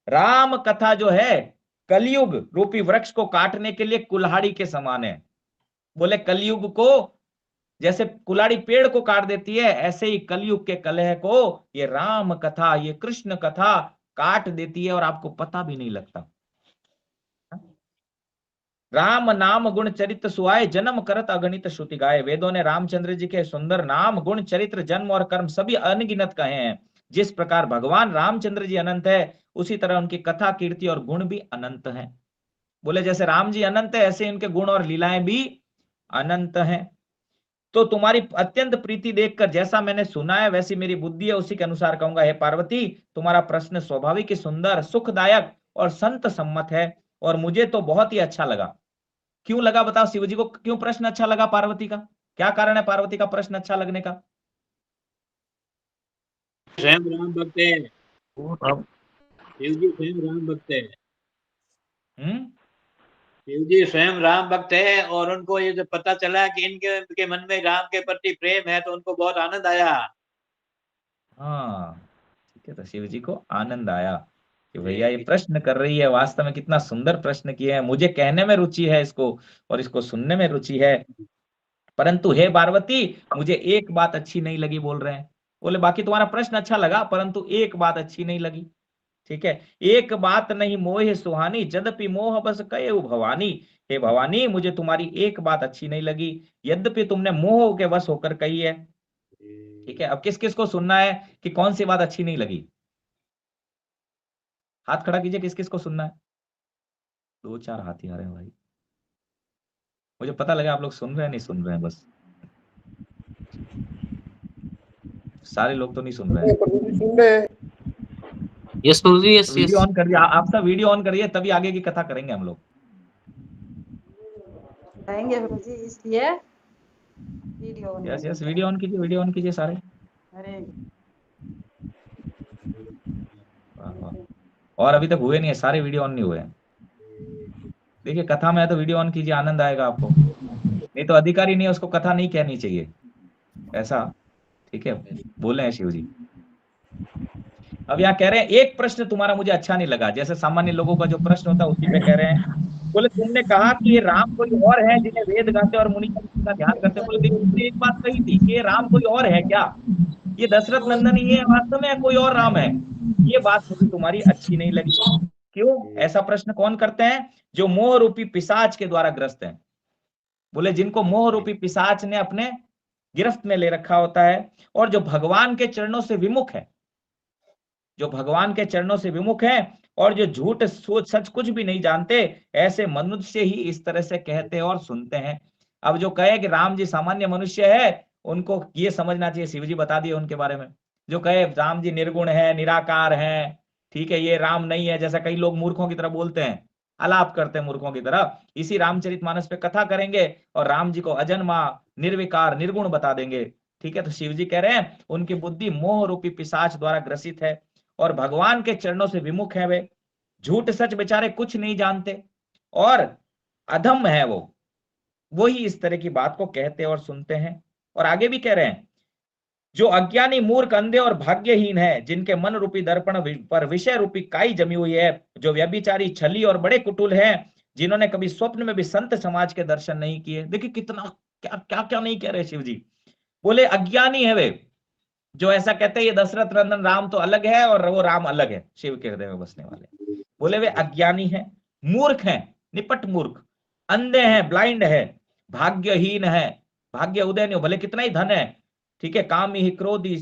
राम कथा जो है कलयुग रूपी वृक्ष को काटने के लिए कुल्हाड़ी के समान है। बोले कलयुग को जैसे कुल्हाड़ी पेड़ को काट देती है, ऐसे ही कलयुग के कलह को ये राम कथा, ये कृष्ण कथा काट देती है और आपको पता भी नहीं लगता। राम नाम गुण चरित्र सुहाए, जन्म करत अगणित श्रुति गाए। वेदों ने रामचंद्र जी के सुंदर नाम गुण चरित्र जन्म और कर्म सभी अनगिनत कहे हैं। जिस प्रकार भगवान रामचंद्र जी अनंत है, उसी तरह उनकी कथा कीर्ति और गुण भी अनंत हैं। बोले जैसे राम जी अनंत है, ऐसे इनके गुण और लीलाएं भी अनंत हैं। तो तुम्हारी अत्यंत प्रीति देखकर जैसा मैंने सुना है वैसी मेरी बुद्धि है, उसी के अनुसार कहूंगा। हे पार्वती, तुम्हारा प्रश्न स्वाभाविक ही सुंदर, सुखदायक और संत सम्मत है, और मुझे तो बहुत ही अच्छा लगा। क्यों लगा बताओ, शिव जी को क्यों प्रश्न अच्छा लगा पार्वती का? क्या कारण है पार्वती का प्रश्न अच्छा लगने का? स्वयं राम भक्त है, शिव जी स्वयं राम भक्त है। हम्म। शिव जी स्वयं राम भक्त है, और उनको ये जब पता चला कि इनके मन में राम के प्रति प्रेम है, तो उनको बहुत आनंद आया। हाँ, ठीक है, तो शिव जी को आनंद आया कि भैया ये प्रश्न कर रही है, वास्तव में कितना सुंदर प्रश्न किए हैं, मुझे कहने में रुचि है इसको और इसको सुनने में रुचि है। परंतु हे पार्वती, मुझे एक बात अच्छी नहीं लगी, बोल रहे हैं। बोले बाकी तुम्हारा प्रश्न अच्छा लगा, परंतु एक बात अच्छी नहीं लगी। ठीक है, एक बात नहीं मोह सुहानी, जद्यपि मोह बस कये भवानी। हे भवानी, मुझे तुम्हारी एक बात अच्छी नहीं लगी, यद्यपि तुमने मोह के वश होकर कही है। ठीक है, अब किस किस को सुनना है कि कौन सी बात अच्छी नहीं लगी? हाथ खड़ा कीजिए, किस किस को सुनना है। 2-4 हाथ ही आ रहे हैं भाई, मुझे पता लगा आप लोग सुन रहे हैं, नहीं सुन रहे हैं बस। सारे लोग तो नहीं सुन रहे हैं। सुन रहे हैं। Yes Prabhu ji, yes yes. Video on कर दिया, आप सब वीडियो ऑन करिए, तभी आगे की कथा करेंगे हम लोग। आएंगे प्रभु जी, इसलिए वीडियो ऑन यस कर यस, देते वीडियो हैं। ऑन कीजिए, वीडियो ऑन कीजिए सारे। अरे वाह, वाह। और अभी तक हुए नहीं है, सारे वीडियो ऑन नहीं हुए हैं। देखिए कथा में है तो वीडियो ऑन कीजिए, आनंद आएगा आपको। नहीं तो अधिकारी नहीं है, उसको कथा नहीं कहनी चाहिए ऐसा, ठीक है, बोले हैं शिव जी। अब यहाँ कह रहे हैं एक प्रश्न तुम्हारा मुझे अच्छा नहीं लगा, जैसे सामान्य लोगों का जो प्रश्न होता है उसी पे कह रहे हैं। बोले तुमने कहा कि ये राम कोई और है जिन्हें वेद गाते और मुनि का ध्यान करते। बोले देखो तुमने एक बात कही थी कि ये राम कोई और है क्या, ये दशरथ नंदन ही है वास्तव में, कोई और राम है। ये बात मुझे तुम्हारी अच्छी नहीं लगी। क्यों? ऐसा प्रश्न कौन करते हैं? जो मोह रूपी पिशाच के द्वारा ग्रस्त हैं। बोले जिनको मोह रूपी पिशाच ने अपने गिरफ्त में ले रखा होता है और जो भगवान के चरणों से विमुख है, जो भगवान के चरणों से विमुख है और जो झूठ सोच सच कुछ भी नहीं जानते, ऐसे मनुष्य ही इस तरह से कहते और सुनते हैं। अब जो कहे कि राम जी सामान्य मनुष्य है, उनको ये समझना चाहिए, शिव जी बता दिए उनके बारे में। जो कहे राम जी निर्गुण है, निराकार है, ठीक है, ये राम नहीं है, जैसा कई लोग मूर्खों की तरह बोलते हैं, आलाप करते हैं मूर्खों की तरह। इसी रामचरितमानस पे कथा करेंगे और राम जी को अजन्मा, निर्विकार, निर्गुण बता देंगे। ठीक है, तो शिव जी कह रहे हैं उनकी बुद्धि मोह रूपी पिशाच द्वारा ग्रसित है और भगवान के चरणों से विमुख है। वे झूठ सच बेचारे कुछ नहीं जानते और अधम है वो ही इस तरह की बात को कहते और सुनते हैं। और आगे भी कह रहे हैं जो अज्ञानी, मूर्ख, अंधे और भाग्यहीन है, जिनके मन रूपी दर्पण पर विषय रूपी काई जमी हुई है, जो व्यभिचारी, छली और बड़े कुटुल हैं, जिन्होंने कभी स्वप्न में भी संत समाज के दर्शन नहीं किए। देखिए कितना क्या क्या क्या नहीं कह रहे शिव जी। बोले अज्ञानी है वे जो ऐसा कहते हैं ये दशरथ नंदन राम तो अलग है और वो राम अलग है, शिव के हृदय में बसने वाले। बोले वे अज्ञानी हैं, मूर्ख हैं, निपट मूर्ख, अंधे हैं, ब्लाइंड है, भाग्यहीन है, भाग्य उदय नहीं हो, भले कितना ही धन है, ठीक है, काम ही, क्रोध ही,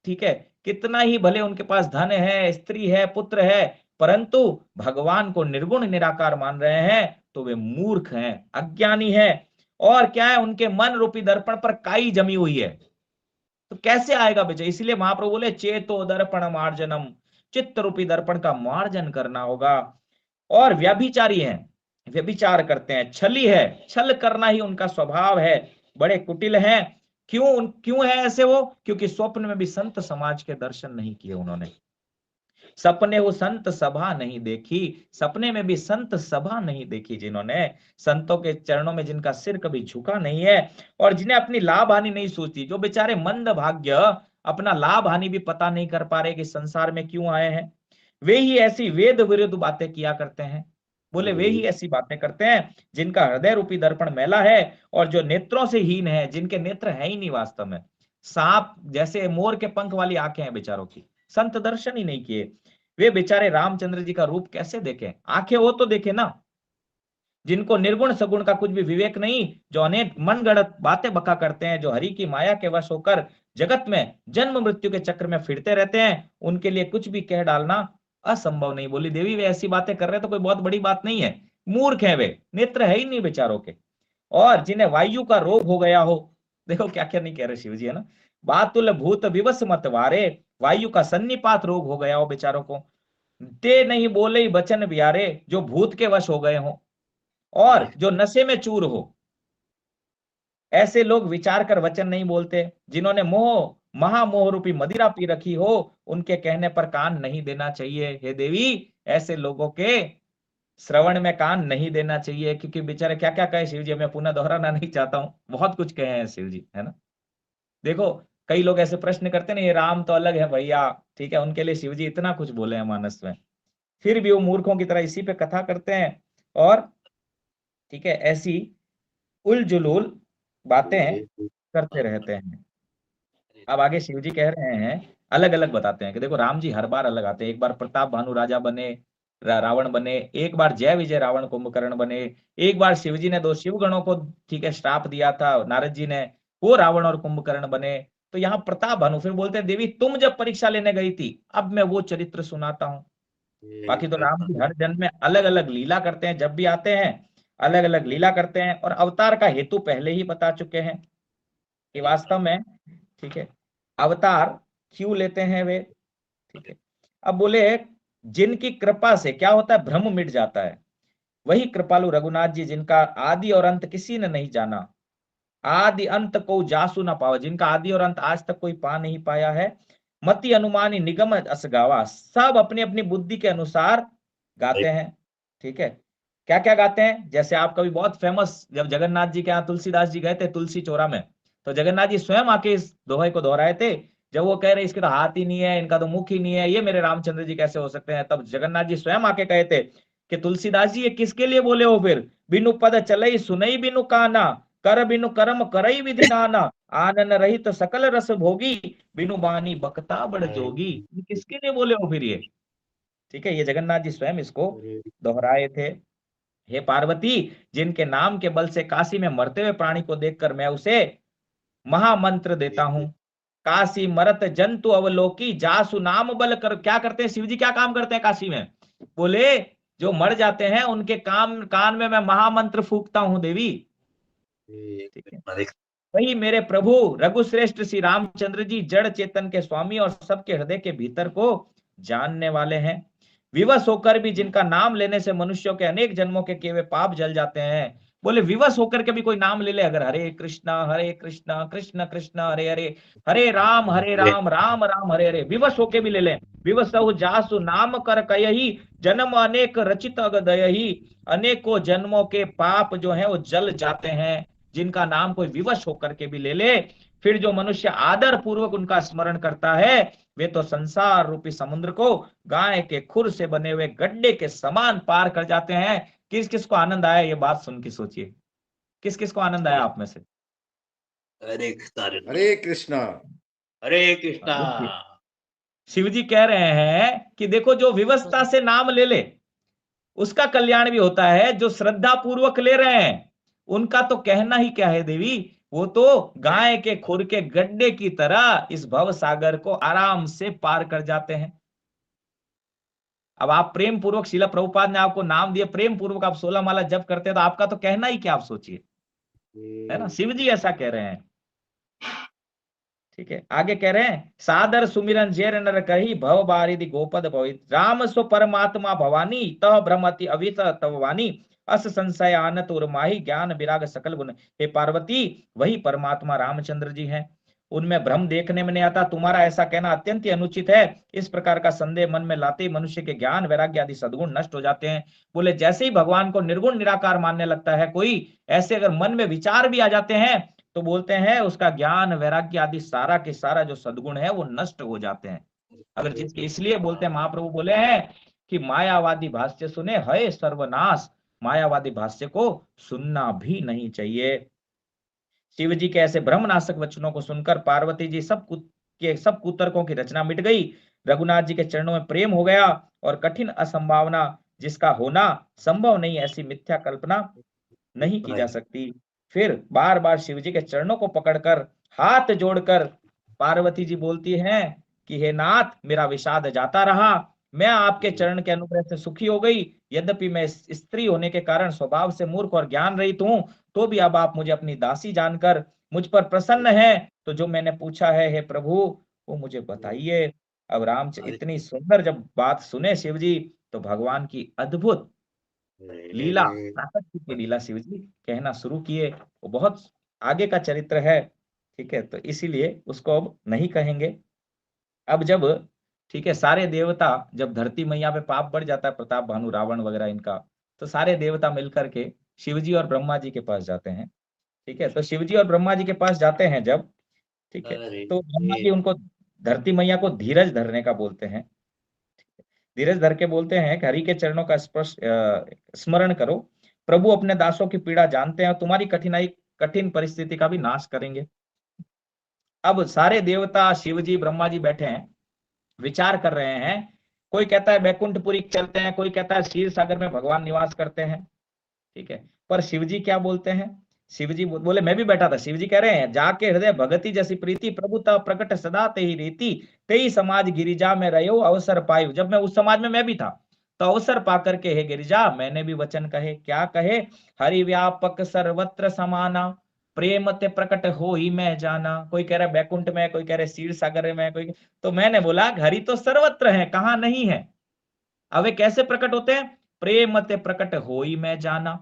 ठीक है, कितना ही भले उनके पास धन है, स्त्री है, पुत्र है, परंतु भगवान को निर्गुण निराकार मान रहे हैं तो वे मूर्ख हैं, अज्ञानी हैं। और क्या है, उनके मन रूपी दर्पण पर काई जमी हुई है। तो कैसे आएगा बेचा? इसलिए महाप्रभु बोले चेतो दर्पण मार्जनम, चित्त रूपी दर्पण का मार्जन करना होगा। और व्यभिचारी हैं, व्यभिचार करते हैं, छली है, छल करना ही उनका स्वभाव है, बड़े कुटिल हैं। क्यों है ऐसे वो? क्योंकि स्वप्न में भी संत समाज के दर्शन नहीं किए उन्होंने। सपने वो संत सभा नहीं देखी, सपने में भी संत सभा नहीं देखी जिन्होंने, संतों के चरणों में जिनका सिर कभी झुका नहीं है और जिन्हें अपनी लाभ हानि नहीं सोचती, जो बेचारे मंद भाग्य अपना लाभ हानि भी पता नहीं कर पा रहे कि संसार में क्यों आए हैं, वे ही ऐसी वेद विरुद्ध बातें किया करते हैं। बोले वे ही ऐसी बातें करते हैं जिनका हृदय रूपी दर्पण मैला है और जो नेत्रों से हीन है, जिनके नेत्र है ही नहीं वास्तव में, सांप जैसे मोर के पंख वाली आंखें हैं बेचारों की, संत दर्शन ही नहीं किए। वे बेचारे रामचंद्र जी का रूप कैसे देखें? आंखें हो तो देखे ना, जिनको निर्गुण सगुण का कुछ भी विवेक नहीं, जो अनेक मनगढ़ंत बातें बका करते हैं, जो हरि की माया के वश होकर जगत में जन्म मृत्यु के चक्र में फिरते रहते हैं, उनके लिए कुछ भी कह डालना असंभव नहीं। बोली देवी वे ऐसी बातें कर रहे तो कोई बहुत बड़ी बात नहीं है, मूर्ख है वे, नेत्र है ही नहीं बेचारों के। और जिन्हें वायु का रोग हो गया हो, देखो क्या क्या नहीं कह रहे शिव जी, है ना, बातुल भूत विवश मत वारे, वायु का सन्निपात रोग हो गया हो बेचारों को, ते नहीं बोले बचन बियारे, जो भूत के वश हो गए हो और जो नशे में चूर हो, ऐसे लोग विचार कर वचन नहीं बोलते, जिन्होंने मोह महामोह रूपी मदिरा पी रखी हो, उनके कहने पर कान नहीं देना चाहिए। हे देवी ऐसे लोगों के श्रवण में कान नहीं देना चाहिए, क्योंकि बेचारे क्या क्या कहे शिव जी, मैं पुनः दोहराना नहीं चाहता हूं, बहुत कुछ कहे हैं शिव जी, है ना। देखो कई लोग ऐसे प्रश्न करते ना, ये राम तो अलग है भैया, ठीक है, उनके लिए शिव जी इतना कुछ बोले हैं मानस में, फिर भी वो मूर्खों की तरह इसी पे कथा करते हैं और ठीक है ऐसी उलझुल बातें करते रहते हैं। अब आगे शिव जी कह रहे हैं, अलग अलग बताते हैं कि देखो राम जी हर बार अलग आते हैं। एक बार प्रताप भानु राजा बने, रावण बने, एक बार जय विजय रावण कुंभकर्ण बने, एक बार शिव जी ने 2 शिवगणों को ठीक है श्राप दिया था नारद जी ने, वो रावण और कुंभकर्ण बने। तो यहाँ प्रताप भानु फिर बोलते हैं देवी तुम जब परीक्षा लेने गई थी, अब मैं वो चरित्र सुनाता हूँ। बाकी तो राम जी हर जन्म में अलग अलग लीला करते हैं, जब भी आते हैं अलग अलग लीला करते हैं और अवतार का हेतु पहले ही बता चुके हैं कि वास्तव में ठीक है अवतार क्यों लेते हैं वे, ठीक है। अब बोले जिनकी कृपा से क्या होता है, भ्रम मिट जाता है, वही कृपालु रघुनाथ जी जिनका आदि और अंत किसी ने नहीं जाना, आदि अंत को जासु ना पावा, जिनका आदि और अंत आज तक कोई पा नहीं पाया है। मति अनुमानी निगम अस गावा, सब अपनी अपनी बुद्धि के अनुसार गाते हैं, ठीक है। क्या क्या गाते हैं, जैसे आप कभी बहुत फेमस, जब जगन्नाथ जी के यहाँ तुलसीदास जी गए थे तुलसी चोरा में, तो जगन्नाथ जी स्वयं आके इस दोहे को दोहराए थे। जब वो कह रहे इसके तो हाथ ही नहीं है, इनका तो मुख ही नहीं है, ये मेरे रामचंद्र जी कैसे हो सकते हैं, तब जगन्नाथ जी स्वयं आके कहे थे कि तुलसीदास जी ये किसके लिए बोले हो, फिर बिनु पद चलई सुनई बिनु काना, कर बिनु कर्म करई विधि नाना, आनन रहित सकल रस भोगी, बिनु बानी बकता बड़ जोगी। ये किसके लिए बोले हो फिर ये, ठीक है। ये जगन्नाथ जी स्वयं इसको दोहराए थे। हे पार्वती, जिनके नाम के बल से काशी में मरते हुए प्राणी को देखकर मैं उसे महामंत्र देता हूं, काशी मरत जंतु अवलोकी, जासु नाम बल कर। क्या करते हैं शिव जी, क्या काम करते हैं काशी में, बोले जो मर जाते हैं उनके कान में मैं महामंत्र फूकता हूं देवी, ठीक है। वही मेरे प्रभु रघुश्रेष्ठ श्री रामचंद्र जी जड़ चेतन के स्वामी और सबके हृदय के भीतर को जानने वाले हैं। विवश होकर भी जिनका नाम लेने से मनुष्यों के अनेक जन्मों के किए हुए पाप जल जाते हैं। बोले विवश होकर के भी कोई नाम ले ले, अगर हरे कृष्णा कृष्ण कृष्ण हरे हरे, हरे राम राम राम हरे हरे, विवश होके भी ले ले। विवश जासु नाम कर कयहि, जन्म अनेक रचित अगदयहि, अनेकों जन्मों के पाप जो है वो जल जाते हैं, जिनका नाम कोई विवश होकर के भी ले ले। फिर जो मनुष्य आदर पूर्वक उनका स्मरण करता है, वे तो संसार रूपी समुद्र को गाय के खुर से बने हुए गड्ढे के समान पार कर जाते हैं। किस किस को आनंद आया ये बात सुन के, सोचिए किस किस को आनंद आया आप में से। हरे कृष्णा हरे कृष्णा हरे कृष्णा। शिव जी कह रहे हैं कि देखो जो विवशता से नाम ले ले उसका कल्याण भी होता है, जो श्रद्धा पूर्वक ले रहे हैं उनका तो कहना ही क्या है देवी, वो तो गाय के खुर के गड्ढे की तरह इस भव सागर को आराम से पार कर जाते हैं। अब आप प्रेम पूर्वक, शीला प्रभुपाद ने आपको नाम दिया, प्रेम पूर्वक आप 16 माला जप करते हैं, तो आपका तो कहना ही क्या, आप सोचिए, है ना। शिव जी ऐसा कह रहे हैं, ठीक है। आगे कह रहे हैं सादर सुमिरन जेर नर कही, भव बारिधि गोपद भवित, राम सो परमात्मा भवानी, तह भ्रमति अवित तववानी, अस संशय आनत उर्माही, ज्ञान विराग सकल गुण। हे पार्वती, वही परमात्मा रामचंद्र जी हैं, उनमें भ्रम देखने में नहीं आता। तुम्हारा ऐसा कहना अत्यंत ही अनुचित है। इस प्रकार का संदेह मन में लाते ही मनुष्य के ज्ञान वैराग्य आदि सद्गुण नष्ट हो जाते हैं। बोले जैसे ही भगवान को निर्गुण निराकार मानने लगता है कोई, ऐसे अगर मन में विचार भी आ जाते हैं तो बोलते हैं उसका ज्ञान वैराग्य आदि सारा के सारा जो सद्गुण है वो नष्ट हो जाते हैं। अगर जिसके, इसलिए बोलते हैं, महाप्रभु बोले हैं कि मायावादी भाष्य सुने है सर्वनाश, मायावादी भाष्य को सुनना भी नहीं चाहिए। शिव जी के ऐसे भ्रमनाशक वचनों को सुनकर पार्वती जी सब कुतर्कों की रचना मिट गई, रघुनाथ जी के चरणों में प्रेम हो गया और कठिन असंभावना जिसका होना संभव नहीं, ऐसी मिथ्या कल्पना नहीं की जा सकती। फिर बार बार शिव जी के चरणों को पकड़कर हाथ जोड़कर पार्वती जी बोलती हैं कि हे नाथ, मेरा विषाद जाता रहा, मैं आपके चरण के अनुग्रह से सुखी हो गई। यद्यपि मैं स्त्री होने के कारण स्वभाव से मूर्ख और ज्ञान रहित हूं, तो भी अब आप मुझे अपनी दासी जानकर मुझ पर प्रसन्न है, तो जो मैंने पूछा है हे प्रभु वो मुझे बताइए। अब इतनी सुंदर जब बात सुने शिव जी, तो भगवान की अद्भुत लीला, प्राकट्य की लीला शिव जी कहना शुरू किए। वो बहुत आगे का चरित्र है, ठीक है, तो इसीलिए उसको अब नहीं कहेंगे। अब जब, ठीक है, सारे देवता, जब धरती मैया पे पाप बढ़ जाता है, प्रताप भानु रावण वगैरह इनका, तो सारे देवता मिलकर के शिव जी और ब्रह्मा जी के पास जाते हैं, ठीक है। तो शिव जी और ब्रह्मा जी के पास जाते हैं जब, ठीक है, तो ब्रह्मा जी उनको, धरती मैया को धीरज धरने का बोलते हैं, धीरज धर के बोलते हैं कि हरि के चरणों का स्मरण करो, प्रभु अपने दासों की पीड़ा जानते हैं, तुम्हारी कठिन परिस्थिति का भी नाश करेंगे। अब सारे देवता, शिव जी, ब्रह्मा जी बैठे हैं, विचार कर रहे हैं। कोई कहता है बैकुंठपुरी चलते हैं, कोई कहता है क्षीर सागर में भगवान निवास करते हैं, ठीक है। पर शिव जी क्या बोलते हैं, शिव जी बोले, मैं भी बैठा था, शिव जी कह रहे हैं जाके हृदय भगति जैसी प्रीति, प्रभु तब प्रकट सदा ते ही रीति, ते ही समाज गिरिजा में रहो अवसर पायु। जब मैं उस समाज में मैं भी था, तो अवसर पाकर के हे गिरिजा मैंने भी वचन कहे। क्या कहे, हरि व्यापक सर्वत्र समाना, प्रेम ते प्रकट हो ही मैं जाना। कोई कह रहा है बैकुंठ में, कोई कह रहा है क्षीर सागर में, कोई। तो मैंने बोला हरि तो सर्वत्र है, कहां नहीं है। अब वे कैसे प्रकट होते हैं? प्रेम ते प्रकट हो ही मैं जाना।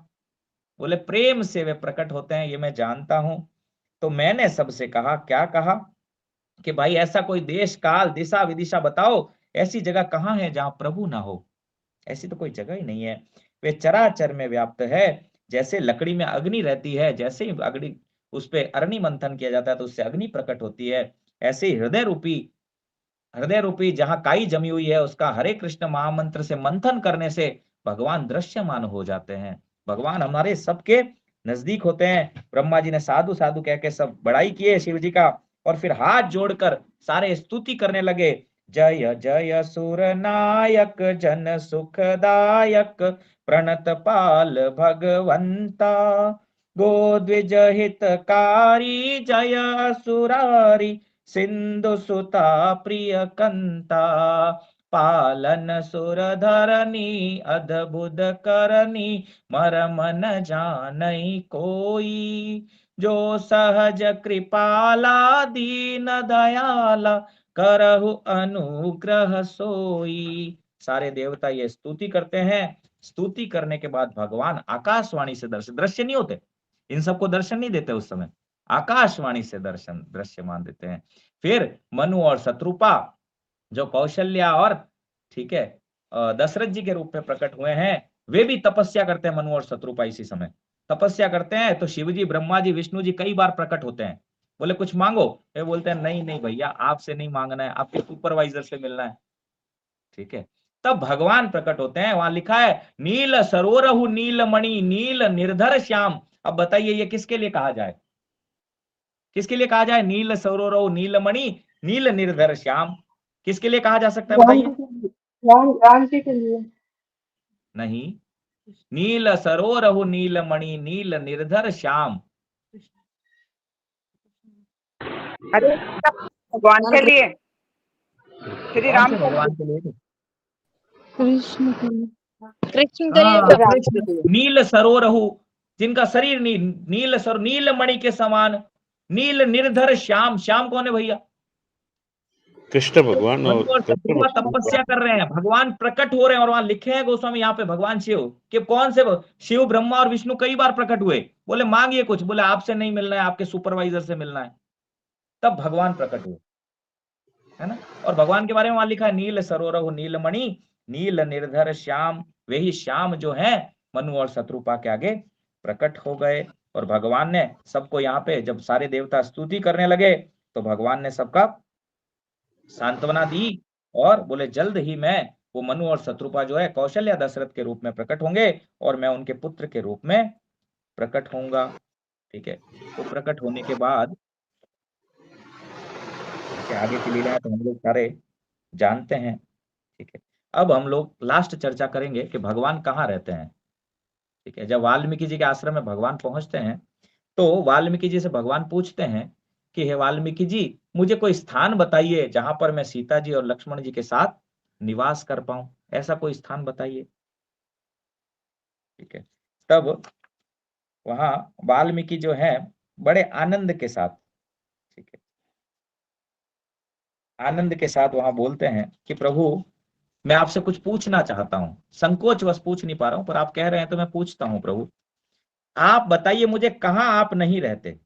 बोले प्रेम से वे प्रकट होते हैं, ये मैं जानता हूं। तो मैंने सबसे कहा, क्या कहा कि भाई ऐसा कोई देश काल दिशा विदिशा बताओ, ऐसी जगह कहां है जहां प्रभु ना हो। ऐसी तो कोई जगह ही नहीं है। वे चराचर में व्याप्त है। जैसे लकड़ी में अग्नि रहती है, जैसे ही अग्नि उस पे अग्नि मंथन किया जाता है तो उससे अग्नि प्रकट होती है, ऐसे ही हृदय रूपी जहां काई जमी हुई है उसका हरे कृष्ण महामंत्र से मंथन करने से भगवान दृश्यमान हो जाते हैं। भगवान हमारे सबके नजदीक होते हैं। ब्रह्मा जी ने साधु साधु कह के सब बड़ाई किए शिव जी का, और फिर हाथ जोड़कर सारे स्तुति करने लगे। जय जय सुर नायक जन सुखदायक प्रणत पाल भगवंता, गोद्विज हितकारी जय सुरारी सिंधु सुता प्रिय कंता, पालन सुर धरनी अद्भुत करनी मरम न जानई कोई, जो सहज कृपाला दीन दयाला करहु अनुग्रह सोई। सारे देवता ये स्तुति करते हैं। स्तुति करने के बाद भगवान आकाशवाणी से दृश्य नहीं होते, इन सबको दर्शन नहीं देते, उस समय आकाशवाणी से दृश्यमान देते हैं। फिर मनु और शत्रुपा जो कौशल्या और ठीक है दशरथ जी के रूप में प्रकट हुए हैं, वे भी तपस्या करते हैं। मनु और शत्रुपा इसी समय तपस्या करते हैं। तो शिव जी, ब्रह्मा जी, विष्णु जी कई बार प्रकट होते हैं। बोले कुछ मांगो, वे बोलते हैं नहीं नहीं भैया, आपसे नहीं मांगना है, आपके सुपरवाइजर से मिलना है। ठीक है, तब भगवान प्रकट होते हैं। वहां लिखा है नील सरोरहु नील मणि नील निर्धर श्याम। अब बताइए ये किसके लिए कहा जाए, किसके लिए कहा जाए? नील सरोरहु नील मणि नील निर्धर श्याम, किसके लिए कहा जा सकता है बताइए? राम जी के लिए। नहीं, नील सरोरहु नील मणि नील निर्धर श्याम। अरे भगवान के लिए, श्री कौन राम से भगवान के लिए? कृष्ण के लिए। कृष्ण। नील सरोरहु, जिनका शरीर नील सर नील मणि के समान, नील निर्धर श्याम। श्याम कौन है भैया? कृष्ण भगवान। और मनु और शत्रुपा तपस्या कर रहे हैं, भगवान प्रकट हो रहे हैं। और वहां लिखे हैं गोस्वामी यहाँ पे भगवान शिव कि कौन से शिव, ब्रह्मा और विष्णु कई बार प्रकट हुए। बोले मांगिए कुछ, बोले आपसे नहीं मिलना है, आपके सुपरवाइजर से मिलना है। तब भगवान प्रकट हुए, है ना। और भगवान के बारे में वहां लिखा है नील सरोरहु नीलमणि नील निर्धर श्याम। वही श्याम जो है मनु और शत्रुपा के आगे प्रकट हो गए। और भगवान ने सबको यहाँ पे जब सारे देवता स्तुति करने लगे तो भगवान ने सबका सांत्वना दी और बोले जल्द ही मैं, वो मनु और शत्रुपा जो है कौशल्या दशरथ के रूप में प्रकट होंगे और मैं उनके पुत्र के रूप में प्रकट होऊंगा। ठीक है, तो प्रकट होने के बाद आगे की लीला तो हम लोग सारे जानते हैं। ठीक है, अब हम लोग लास्ट चर्चा करेंगे कि भगवान कहाँ रहते हैं। ठीक है, जब वाल्मीकि जी के आश्रम में भगवान पहुंचते हैं तो वाल्मीकि जी से भगवान पूछते हैं कि हे वाल्मीकि जी, मुझे कोई स्थान बताइए जहां पर मैं सीता जी और लक्ष्मण जी के साथ निवास कर पाऊं, ऐसा कोई स्थान बताइए। ठीक है, तब वहां वाल्मीकि जो है बड़े आनंद के साथ, ठीक है, आनंद के साथ वहां बोलते हैं कि प्रभु मैं आपसे कुछ पूछना चाहता हूं, संकोचवश पूछ नहीं पा रहा हूं, पर आप कह रहे हैं तो मैं पूछता हूं। प्रभु आप बताइए मुझे, कहां आप नहीं रहते?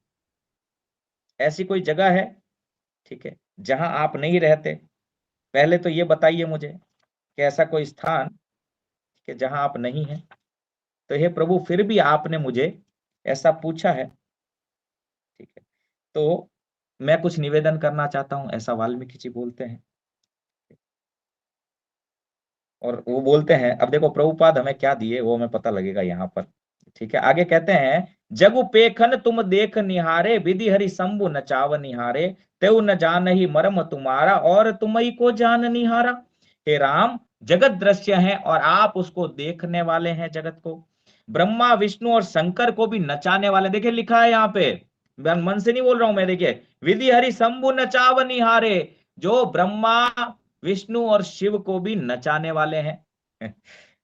ऐसी कोई जगह है, ठीक है, जहां आप नहीं रहते? पहले तो ये बताइए मुझे कि ऐसा कोई स्थान कि जहां आप नहीं हैं। तो हे प्रभु फिर भी आपने मुझे ऐसा पूछा है, ठीक है, तो मैं कुछ निवेदन करना चाहता हूं, ऐसा वाल्मीकि जी बोलते हैं। और वो बोलते हैं, अब देखो प्रभुपाद हमें क्या दिए वो हमें पता लगेगा यहाँ पर। ठीक है, आगे कहते हैं जगु पेखन तुम देख निहारे विधि हरि शंभु नचाव निहारे, तेउ न जान ही मरम तुम्हारा और तुम ही को जान निहारा। हे राम, जगत दृश्य है और आप उसको देखने वाले हैं जगत को। ब्रह्मा विष्णु और शंकर को भी नचाने वाले, देखिए लिखा है यहाँ पे, मन से नहीं बोल रहा हूं मैं, देखिए विधि हरि शंभु नचाव निहारे, जो ब्रह्मा विष्णु और शिव को भी नचाने वाले हैं।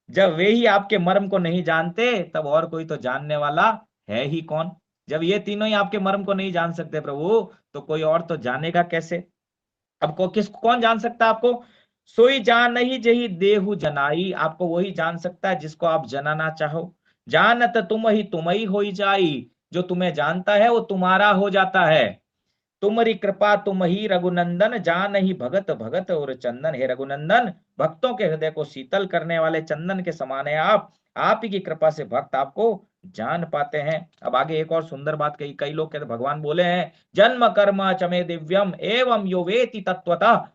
जब वे ही आपके मर्म को नहीं जानते तब और कोई तो जानने वाला है ही कौन। जब ये तीनों ही आपके मर्म को नहीं जान सकते प्रभु, तो कोई और तो जानेगा कैसे? अब कौन जान सकता है आपको? सोई जान नहीं जही देहु जनाई, आपको वही जान सकता है जिसको आप जनाना चाहो। जानत तुम ही हो जाई, जो तुम्हें जानता है वो तुम्हारा हो जाता है। तुम्हारी कृपा तुम ही रघुनंदन, जान ही भगत भगत और चंदन। हे रघुनंदन, भक्तों के हृदय को शीतल करने वाले चंदन के समान है आप ही की कृपा से भक्त आपको जान पाते हैं। अब आगे एक और सुंदर बात कही, कई लोग कहते भगवान बोले हैं जन्म कर्म चमे दिव्यम एवं यो वेति तत्वतः,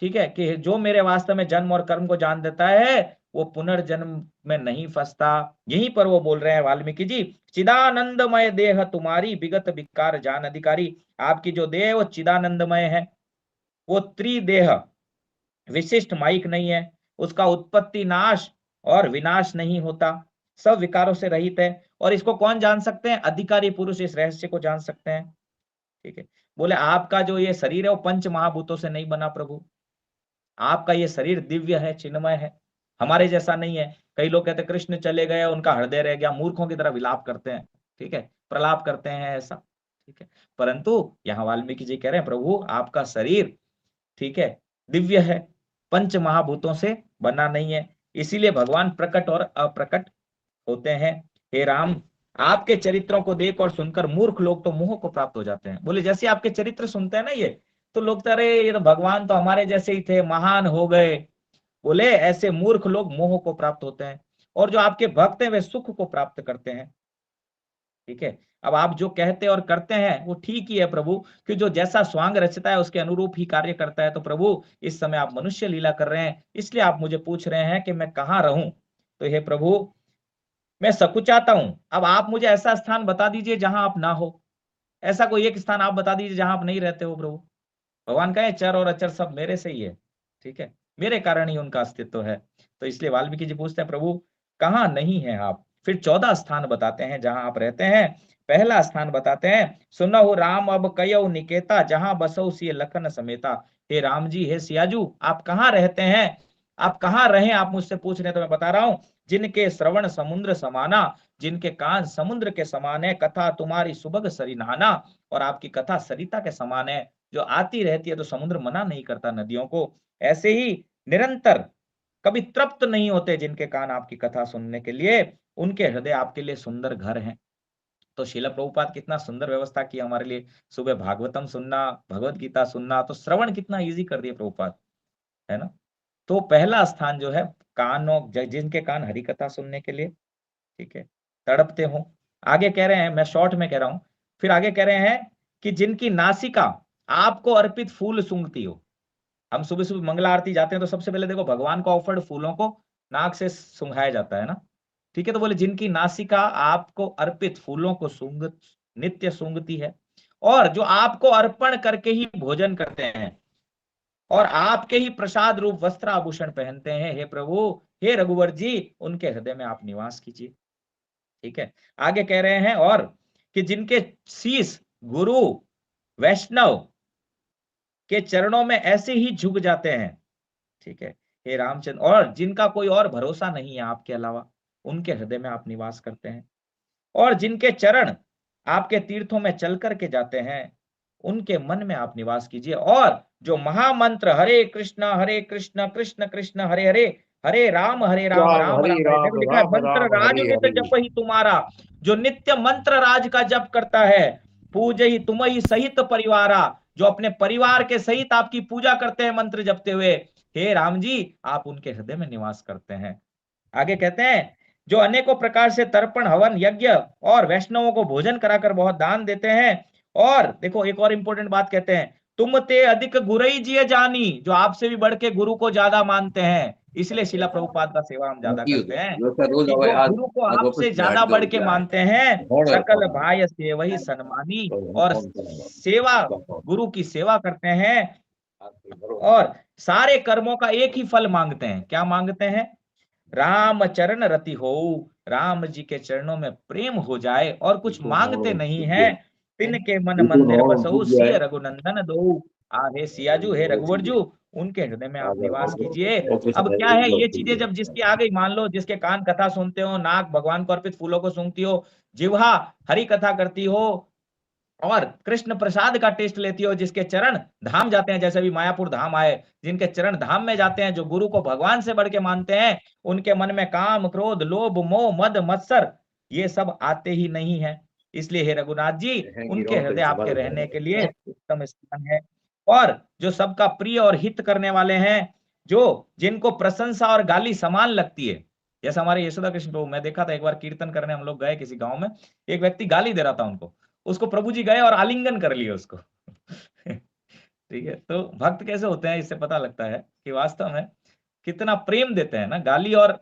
ठीक है, कि जो मेरे वास्तव में जन्म और कर्म को जान देता है वो पुनर्जन्म में नहीं फंसता। यहीं पर वो बोल रहे हैं वाल्मीकि जी, चिदानंदमय देह तुम्हारी विगत विकार जान अधिकारी। आपकी जो देह वो चिदानंदमय है, वो त्रिदेह विशिष्ट माइक नहीं है, उसका उत्पत्ति नाश और विनाश नहीं होता, सब विकारों से रहित है। और इसको कौन जान सकते हैं? अधिकारी पुरुष इस रहस्य को जान सकते हैं। ठीक है, बोले आपका जो ये शरीर है वो पंच महाभूतों से नहीं बना प्रभु, आपका ये शरीर दिव्य है, चिन्मय है, हमारे जैसा नहीं है। कई लोग कहते कृष्ण चले गए उनका हृदय रह गया, मूर्खों की तरह विलाप करते हैं, ठीक है, प्रलाप करते हैं ऐसा, ठीक है। परंतु यहाँ वाल्मीकि जी कह रहे हैं प्रभु आपका शरीर, ठीक है, दिव्य है, पंच महाभूतों से बना नहीं है, इसीलिए भगवान प्रकट और अप्रकट होते हैं। हे राम, आपके चरित्रों को देख और सुनकर मूर्ख लोग तो मोह को प्राप्त हो जाते हैं। बोले जैसे आपके चरित्र सुनते हैं ना ये, तो लोग अरे ये तो भगवान तो हमारे जैसे ही थे, महान हो गए। बोले ऐसे मूर्ख लोग मोह को प्राप्त होते हैं, और जो आपके भक्त हैं वे सुख को प्राप्त करते हैं। ठीक है, अब आप जो कहते और करते हैं वो ठीक ही है प्रभु, कि जो जैसा स्वांग रचता है उसके अनुरूप ही कार्य करता है। तो प्रभु इस समय आप मनुष्य लीला कर रहे हैं, इसलिए आप मुझे पूछ रहे हैं कि मैं कहाँ रहूं। तो हे प्रभु मैं सकुचाता हूं, अब आप मुझे ऐसा स्थान बता दीजिए जहां आप ना हो, ऐसा कोई एक स्थान आप बता दीजिए जहां आप नहीं रहते हो प्रभु। भगवान कहे चर और अचर सब मेरे से ही है, ठीक है, मेरे कारण ही उनका अस्तित्व है। तो इसलिए वाल्मीकि जी पूछते हैं प्रभु कहाँ नहीं है आप? फिर 14 स्थान बताते हैं जहां आप रहते हैं। पहला स्थान बताते हैं, सुनहु राम अब कयऊ निकेता, जहां बसऊ सिय लखन समेता। हे राम जी, हे सियाजू, आप कहाँ रहते हैं? आप कहाँ रहे? आप मुझसे पूछ रहे हैं तो मैं बता रहा हूं, जिनके श्रवण समुद्र समाना, जिनके कान समुद्र के समान है, कथा तुम्हारी सुबह सरी नहाना, और आपकी कथा सरिता के समान है, जो आती रहती है तो समुद्र मना नहीं करता नदियों को। ऐसे ही निरंतर कभी तृप्त नहीं होते जिनके कान आपकी कथा सुनने के लिए, उनके हृदय आपके लिए सुंदर घर हैं। तो श्रील प्रभुपाद कितना सुंदर व्यवस्था की हमारे लिए, सुबह भागवतम सुनना, भगवत गीता सुनना, तो श्रवण कितना इजी कर दिया प्रभुपाद, है ना। तो पहला स्थान जो है कानों, जिनके कान हरि कथा सुनने के लिए, ठीक है, तड़पते हो। आगे कह रहे हैं, मैं शॉर्ट में कह रहा हूं, फिर आगे कह रहे हैं कि जिनकी नासिका आपको अर्पित फूल सूंघती हो। हम सुबह सुबह मंगला आरती जाते हैं तो सबसे पहले देखो भगवान को ऑफर्ड फूलों को नाक से सूंघाया जाता है ना, ठीक है। तो बोले जिनकी नासिका आपको अर्पित फूलों को नित्य सूंघती है, और जो आपको अर्पण करके ही भोजन करते हैं, और आपके ही प्रसाद रूप वस्त्र आभूषण पहनते हैं। हे प्रभु, हे रघुवर जी, उनके हृदय में आप निवास कीजिए। ठीक है, आगे कह रहे हैं और कि जिनके शीश गुरु वैष्णव के चरणों में ऐसे ही झुक जाते हैं, ठीक है, हे रामचंद्र, और जिनका कोई और भरोसा नहीं है आपके अलावा, उनके हृदय में आप निवास करते हैं। और जिनके चरण आपके तीर्थों में चल करके जाते हैं, उनके मन में आप निवास कीजिए। और जो महामंत्र हरे कृष्ण कृष्ण कृष्ण हरे हरे, हरे राम राम राम हरे हरे, लिखा है मंत्र राज नित जप ही तुम्हारा, जो नित्य मंत्र राज का जप करता है, पूज ही तुम ही सहित परिवारा, जो अपने परिवार के सहित आपकी पूजा करते हैं मंत्र जपते हुए, हे राम जी, आप उनके हृदय में निवास करते हैं। आगे कहते हैं, जो अनेकों प्रकार से तर्पण हवन यज्ञ और वैष्णवों को भोजन कराकर बहुत दान देते हैं। और देखो एक और इंपॉर्टेंट बात कहते हैं, तुम ते अधिक गुरई जिये जानी, जो आपसे भी बढ़ के गुरु को ज्यादा मानते हैं। इसलिए शिला प्रभुपाद का सेवा हम ज्यादा करते हैं, कि जो गुरु को आपसे ज्यादा बढ़ के मानते हैं, सकल भाई से वही सन्मानी, और सेवा, गुरु की सेवा करते हैं, और सारे कर्मों का एक ही फल मांगते हैं। क्या मांगते हैं? राम चरण रति हो, राम जी के चरणों में प्रेम हो जाए, और कुछ मांगते नहीं है। तिन के मन मंदिर बसऊ सिय रघुनंदन दो। हे सियाजू, हे रघुवरजू, उनके हृदय में आप निवास कीजिए। अब क्या है, ये चीजें जब जिसकी आ गई, मान लो जिसके कान कथा सुनते हो, नाक भगवान को अर्पित फूलों को सूंघती हो, जिह्वा हरि कथा करती हो, और कृष्ण प्रसाद का टेस्ट लेती हो, जिसके चरण धाम जाते हैं, जैसे भी मायापुर धाम आए, जिनके चरण धाम में जाते हैं, जो गुरु को भगवान से बढ़ के मानते हैं, उनके मन में काम, क्रोध, लोभ, मोह, मद, मत्सर ये सब आते ही नहीं है। इसलिए हे रघुनाथ जी, उनके हृदय आपके रहने के लिए उत्तम स्थान है। और जो सबका प्रिय और हित करने वाले हैं, जो जिनको प्रशंसा और गाली समान लगती है, जैसे हमारे यशोदा कृष्ण प्रभु, मैं देखा था एक बार कीर्तन करने हम लोग गए किसी गांव में, एक व्यक्ति गाली दे रहा था उनको, उसको प्रभु जी गए और आलिंगन कर लिए उसको। ठीक है, तो भक्त कैसे होते हैं, इससे पता लगता है कि वास्तव में कितना प्रेम देते हैं ना, गाली और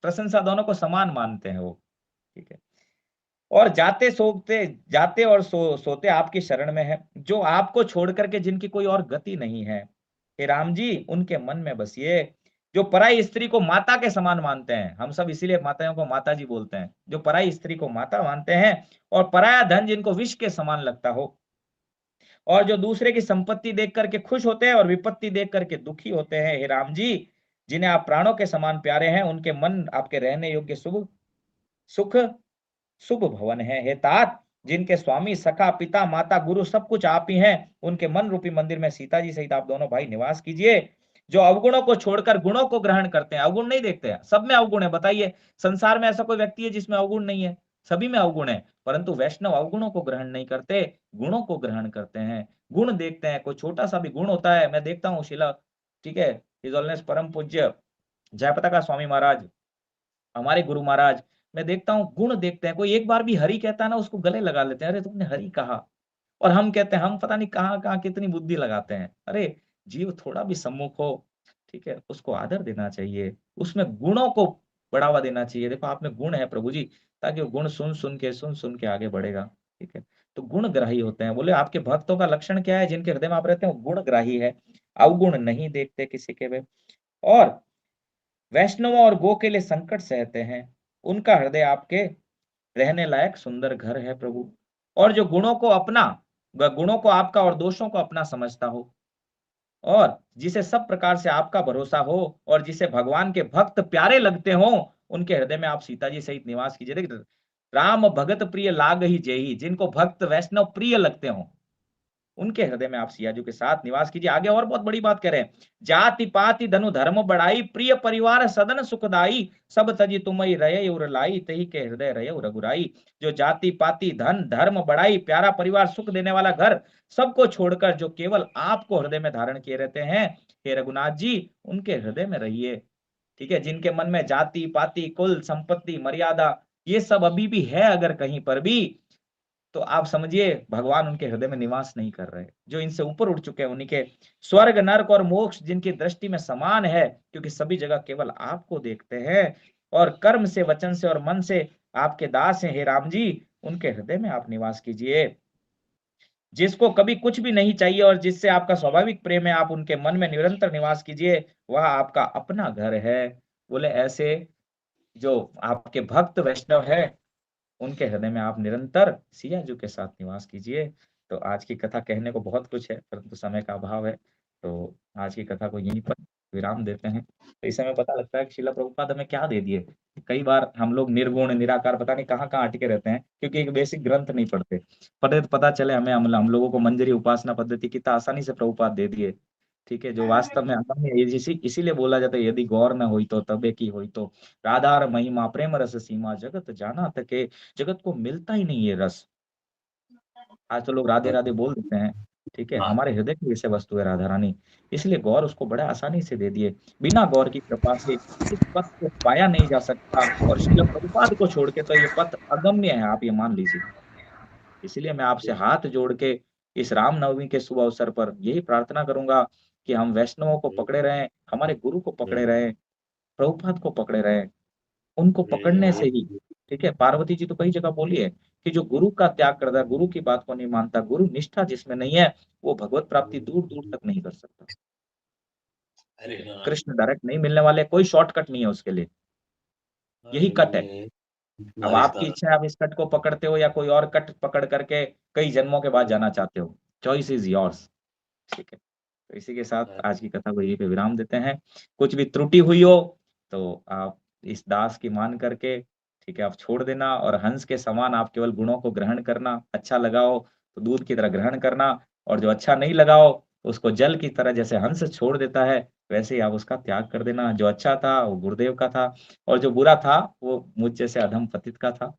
प्रशंसा दोनों को समान मानते हैं वो। ठीक है, और जाते और सोते आपकी शरण में है, जो आपको छोड़ करके जिनकी कोई और गति नहीं है, हे राम जी उनके मन में बसिए। जो पराई स्त्री को माता के समान मानते हैं, हम सब इसीलिए माताओं को माता जी बोलते हैं, जो पराई स्त्री को माता मानते हैं, और पराया धन जिनको विष के समान लगता हो, और जो दूसरे की संपत्ति देख करके खुश होते हैं और विपत्ति देख करके दुखी होते हैं, हे राम जी जिन्हें आप प्राणों के समान प्यारे हैं, उनके मन आपके रहने योग्य शुभ भवन है। हे तात, जिनके स्वामी, सखा, पिता, माता, गुरु सब कुछ आप ही हैं, उनके मन रूपी मंदिर में सीता जी सहित आप दोनों भाई निवास कीजिए। जो अवगुणों को छोड़कर गुणों को ग्रहण करते हैं, अवगुण नहीं देखते हैं, सब में अवगुण है। बताइए, संसार में ऐसा कोई व्यक्ति है जिसमें अवगुण नहीं है? सभी में अवगुण है, परंतु वैष्णव अवगुणों को ग्रहण नहीं करते, गुणों को ग्रहण करते हैं, गुण देखते हैं। कोई छोटा सा भी गुण होता है, मैं देखता हूँ शिला, ठीक है, हिज ऑलनेस परम पूज्य जयपताका स्वामी महाराज, हमारे गुरु महाराज, मैं देखता हूँ गुण देखते हैं। कोई एक बार भी हरि कहता है ना, उसको गले लगा लेते हैं, अरे तुमने हरि कहा। और हम कहते हैं, हम पता नहीं कहाँ कहाँ कितनी बुद्धि लगाते हैं। अरे जीव थोड़ा भी सम्मुख हो, ठीक है, उसको आदर देना चाहिए, उसमें गुणों को बढ़ावा देना चाहिए। देखो आप में गुण है प्रभु जी, ताकि वो गुण सुन सुन के आगे बढ़ेगा। ठीक है, तो गुणग्राही होते हैं। बोले आपके भक्तों का लक्षण क्या है? जिनके हृदय में आप रहते हैं वो गुणग्राही है, अवगुण नहीं देखते किसी के वे, और वैष्णवों और गो के लिए संकट सहते हैं। उनका हृदय आपके रहने लायक सुंदर घर है प्रभु। और जो गुणों को आपका और दोषों को अपना समझता हो, और जिसे सब प्रकार से आपका भरोसा हो, और जिसे भगवान के भक्त प्यारे लगते हो, उनके हृदय में आप सीता जी सहित निवास कीजिए। देखिए, राम भगत प्रिय लाग ही जेही, जिनको भक्त वैष्णव प्रिय लगते हो, उनके हृदय में आप सिया जी के साथ निवास कीजिए। आगे और बहुत बड़ी बात कह रहे हैं, जाति पाति धनु धर्म बढ़ाई, प्रिय परिवार सदन सुखदाई, सब तजी तुमई रहे उर लाई, तही के हृदय रहे रघुराई। जो जाति पाति धन धर्म बढ़ाई, प्यारा परिवार, सुख देने वाला घर, सबको छोड़कर जो केवल आपको हृदय में धारण किए रहते हैं, हे रघुनाथ जी उनके हृदय में रहिए। ठीक है, जिनके मन में जाति पाति कुल संपत्ति मर्यादा ये सब अभी भी है अगर कहीं पर भी, तो आप समझिए भगवान उनके हृदय में निवास नहीं कर रहे। जो इनसे ऊपर उठ चुके हैं, उन्हीं के स्वर्ग नरक और मोक्ष जिनकी दृष्टि में समान है, क्योंकि सभी जगह केवल आपको देखते हैं, और कर्म से, वचन से और मन से आपके दास हैं, हे राम जी उनके हृदय में आप निवास कीजिए। जिसको कभी कुछ भी नहीं चाहिए और जिससे आपका स्वाभाविक प्रेम है, आप उनके मन में निरंतर निवास कीजिए, वह आपका अपना घर है। बोले ऐसे जो आपके भक्त वैष्णव है, उनके हृदय में आप निरंतर सिया जी के साथ निवास कीजिए। तो आज की कथा कहने को बहुत कुछ है, परंतु समय का अभाव है, तो आज की कथा को यहीं पर विराम देते हैं। तो इस समय पता लगता है कि श्रील प्रभुपाद हमें क्या दे दिए। कई बार हम लोग निर्गुण निराकार पता नहीं कहाँ कहाँ अटके रहते हैं, क्योंकि एक बेसिक ग्रंथ नहीं पढ़ते। पता चले हमें, हम लोगों को मंजरी उपासना पद्धति कितना आसानी से प्रभुपाद दे दिए। ठीक है, जो वास्तव में इसीलिए बोला जाता है, यदि गौर न हुई तो तबे की हुई तो, राधार महिमा प्रेम रस सीमा जगत जाना तके, जगत को मिलता ही नहीं ये रस। आज तो लोग राधे राधे बोल देते हैं, ठीक है, हमारे हृदय की विषय वस्तु है राधा रानी, इसलिए गौर उसको बड़ा आसानी से दे दिए। बिना गौर की कृपा से इस पथ को पाया नहीं जा सकता, और श्रील प्रभुपाद को छोड़ के तो ये पथ अगम्य है, आप ये मान लीजिए। इसलिए मैं आपसे हाथ जोड़ के इस रामनवमी के शुभ अवसर पर यही प्रार्थना करूंगा कि हम वैष्णवों को पकड़े रहें, हमारे गुरु को पकड़े रहें, प्रभुपाद को पकड़े रहें। उनको पकड़ने से ही, ठीक है, पार्वती जी तो कई जगह बोली है कि जो गुरु का त्याग करता है, गुरु की बात को नहीं मानता, गुरु निष्ठा जिसमें नहीं है, वो भगवत प्राप्ति दूर दूर तक नहीं कर सकता। कृष्ण डायरेक्ट नहीं मिलने वाले, कोई शॉर्टकट नहीं है उसके लिए, यही कट है। अब आपकी इच्छा है, आप इस कट को पकड़ते हो या कोई और कट पकड़ करके कई जन्मों के बाद जाना चाहते हो, चॉइस इज योर्स। ठीक है, तो इसी के साथ आज की कथा को यहीं पे विराम देते हैं। कुछ भी त्रुटि हुई हो तो आप इस दास की मान करके ठीक है आप छोड़ देना, और हंस के समान आप केवल गुणों को ग्रहण करना। अच्छा लगा हो तो दूध की तरह ग्रहण करना, और जो अच्छा नहीं लगा हो तो उसको जल की तरह जैसे हंस छोड़ देता है वैसे ही आप उसका त्याग कर देना। जो अच्छा था वो गुरुदेव का था, और जो बुरा था वो मुझ जैसे अधम पतित का था।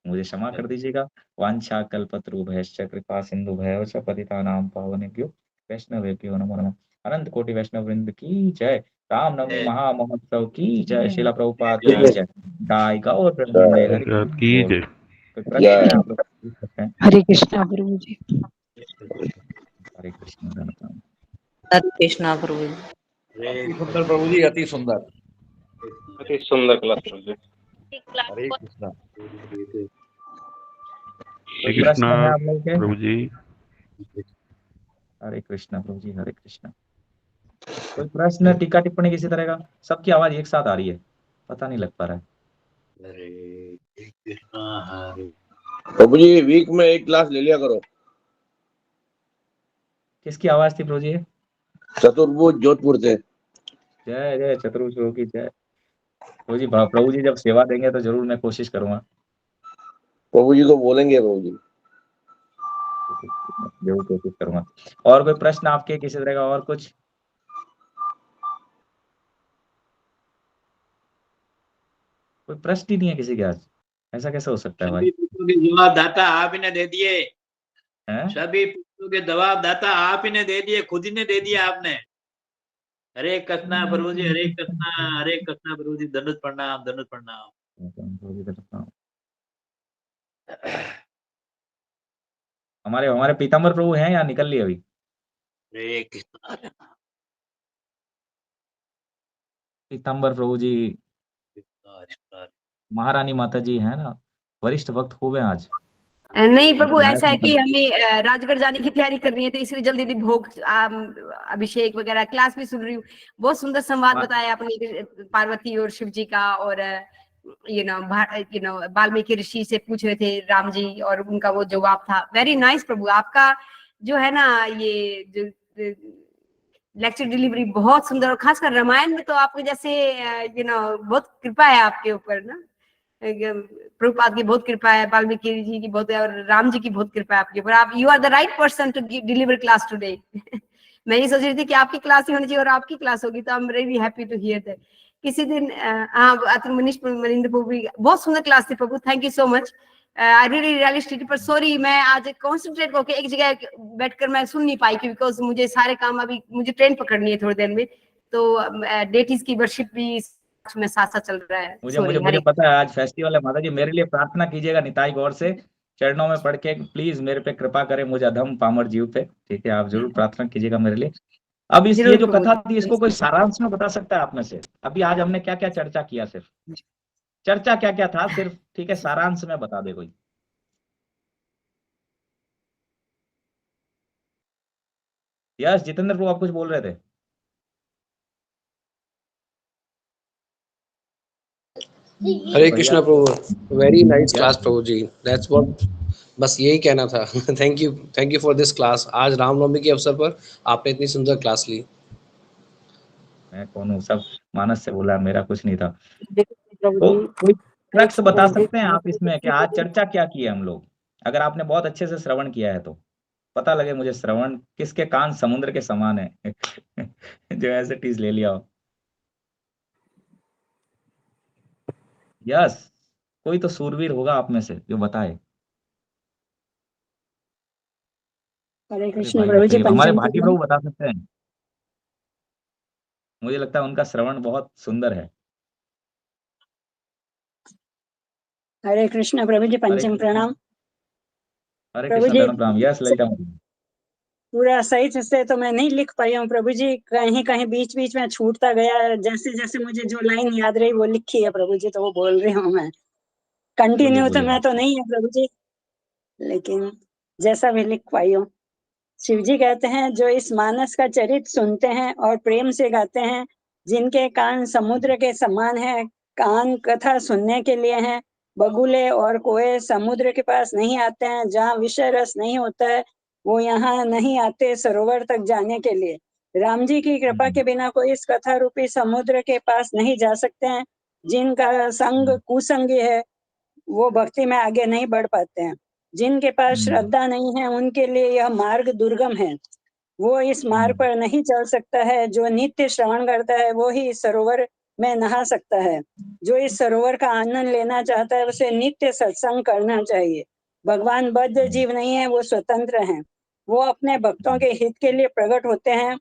मुझे क्षमा कर दीजिएगा। वांछा कल्पतरुभ्यश्च कृपा सिंधुभ्यश्च पतितानां पावनेभ्यो वैष्णवेभ्यो नमो नमः। अनंत कोटि वैष्णव वृंद की जय। रामनवमी महामहोत्सव की जय। शिला प्रभुपाद की जय। गाय गौर प्रेमानंदे। हरि की बोल। जय। कोई प्रश्न है आप लोग पूछ सकते हैं। हरे कृष्णा गुरु जी। हरे कृष्ण धन्यवाद। हरे कृष्णा प्रभु जी। अति सुंदर प्रभु जी, अति सुंदर। अति सुंदर क्लास प्रभु जी। हरे कृष्णा। कोई हरे प्रश्न कृष्णा है आप लोग के? प्रभु जी। हरे कृष्णा प्रभु जी। हरे कृष्णा। कोई प्रश्न टीका टिप्पणी किसी तरह का? सबकी आवाज एक साथ आ रही है, पता नहीं लग पा रहा है। हरे कृष्णा हरे प्रभु जी वीक में एक क्लास ले लिया करो। किसकी आवाज थी प्रभु जी? चतुर्भुज जोधपुर से। जय जय चतुर्भुज की जय। प्रभु जी, प्रभु जी जब सेवा देंगे तो जरूर मैं कोशिश करूंगा। प्रभु जी को बोलेंगे प्रभु जी। जरूर कोशिश करूंगा। और कोई प्रश्न आपके किसी तरह का? और कुछ? कोई प्रश्न ही नहीं है किसी के आज? ऐसा कैसे हो सकता है भाई? सभी प्रश्नों के जवाब दाता आप ही ने दे दिए। हैं? सभी प्रश्नों के जवाब दाता आप ही ने दे दिए, खुद ही ने दे दिया आपने। हरे कृष्णा प्रभु जी, हरे कृष्णा प्रभु जी। दंडवत प्रणाम, दंडवत प्रणाम। हमारे हमारे पीताम्बर प्रभु हैं या निकल लिए अभी? हरे कृष्णा पीताम्बर प्रभु जी, महारानी माता जी है ना, वरिष्ठ भक्त हुए आज। नहीं प्रभु, उनको ऐसा है कि नायक हमें राजगढ़ जाने की तैयारी करनी है, तो इसलिए जल्दी जल्दी भोग अभिषेक वगैरह क्लास भी सुन रही हूँ। बहुत सुंदर संवाद बताया आपने पार्वती और शिव जी का, और वाल्मीकि ऋषि से पूछ रहे थे राम जी, और उनका वो जवाब था। वेरी नाइस प्रभु, आपका जो है ना ये जो लेक्चर डिलीवरी बहुत सुंदर, और खासकर रामायण में तो आपके जैसे बहुत कृपा है आपके ऊपर ना। प्रभुपाद की बहुत कृपा है, वाल्मीकि जी की बहुत है, और राम जी की बहुत कृपा है आपके ऊपर। आप you are the right person to deliver class today. मैं ये सोच रही थी कि आपकी क्लास ही होनी चाहिए और आपकी क्लास होगी, तो I am really happy to hear that. किसी दिन मनीष मनिंदर प्रभु भी बहुत सुंदर क्लास थी प्रभु, thank you so much. I really realistic, पर सॉरी मैं आज कॉन्सेंट्रेट करके एक जगह बैठकर मैं सुन नहीं पाई, बिकॉज मुझे सारे काम, अभी मुझे ट्रेन पकड़नी है थोड़ी देर में, तो डेटीज की वर्शिप भी में साथ साथ चल रहा है। मुझे पता है आज फेस्टिवल है। माता जी मेरे लिए प्रार्थना कीजिएगा निताई गौर से, चरणों में पढ़ के प्लीज मेरे पे कृपा करें, मुझे अधम पामर जीव पे। ठीक है, आप जरूर प्रार्थना कीजिएगा मेरे लिए। अब इस ये जो कथा थी इसको कोई सारांश में बता सकता है आप में से? अभी आज हमने क्या क्या चर्चा किया, सिर्फ चर्चा क्या क्या था सिर्फ, ठीक है, सारांश में बता दे कोई। यस जितेंद्र प्रभु, आप कुछ बोल रहे थे? हरे कृष्णा प्रभु, वेरी नाइस क्लास प्रभु जी, दैट्स व्हाट, बस यही कहना था। Thank you for this class. आज रामनवमी के अवसर पर आपने इतनी सुंदर क्लास ली। मैं कौन हूँ, सब मानस से बोला, मेरा कुछ नहीं था। प्रभु तो जी कोई क्रक्स बता सकते हैं आप इसमें कि आज चर्चा क्या की है हम लोग? अगर आपने बहुत अच्छे से श्रवण किया है तो पता लगे मुझे, श्रवण किसके कान समुद्र के समान है। जो ऐसे टीज ले लिया हो। यस, कोई तो सूरवीर होगा आप में से जो बताए। हरे अरे कृष्ण भाई प्रभु जी। बताइए, हमारे पंचम भाटी प्रभु बता सकते हैं। मुझे लगता है उनका श्रवण बहुत सुंदर है। हरे कृष्ण प्रभु जी। हरे पंचम कृष्ण, प्रणाम हरे प्रभु कृष्ण जी। धर्म प्रणाम। यस ललिता। पूरा सही से तो मैं नहीं लिख पाई हूँ प्रभु जी, कहीं कहीं बीच बीच में छूटता गया, जैसे जैसे मुझे जो लाइन याद रही वो लिखी है प्रभु जी, तो वो बोल रही हूँ मैं। कंटिन्यू तो मैं तो नहीं है प्रभु जी, लेकिन जैसा भी लिख पाई हूँ। शिव जी कहते हैं, जो इस मानस का चरित्र सुनते हैं और प्रेम से गाते हैं, जिनके कान समुद्र के समान है, कान कथा सुनने के लिए हैं। बगुले और कोए समुद्र के पास नहीं आते हैं, जहाँ विषय रस नहीं होता है वो यहाँ नहीं आते सरोवर तक जाने के लिए। राम जी की कृपा के बिना कोई इस कथा रूपी समुद्र के पास नहीं जा सकते हैं। जिनका संग कुसंगी है वो भक्ति में आगे नहीं बढ़ पाते हैं। जिनके पास श्रद्धा नहीं है उनके लिए यह मार्ग दुर्गम है। वो इस मार्ग पर नहीं चल सकता है। जो नित्य श्रवण करता है वो ही इस सरोवर में नहा सकता है। जो इस सरोवर का आनंद लेना चाहता है उसे नित्य सत्संग करना चाहिए। भगवान बद्ध जीव नहीं है, वो स्वतंत्र हैं। वो अपने भक्तों के हित के लिए प्रकट होते हैं।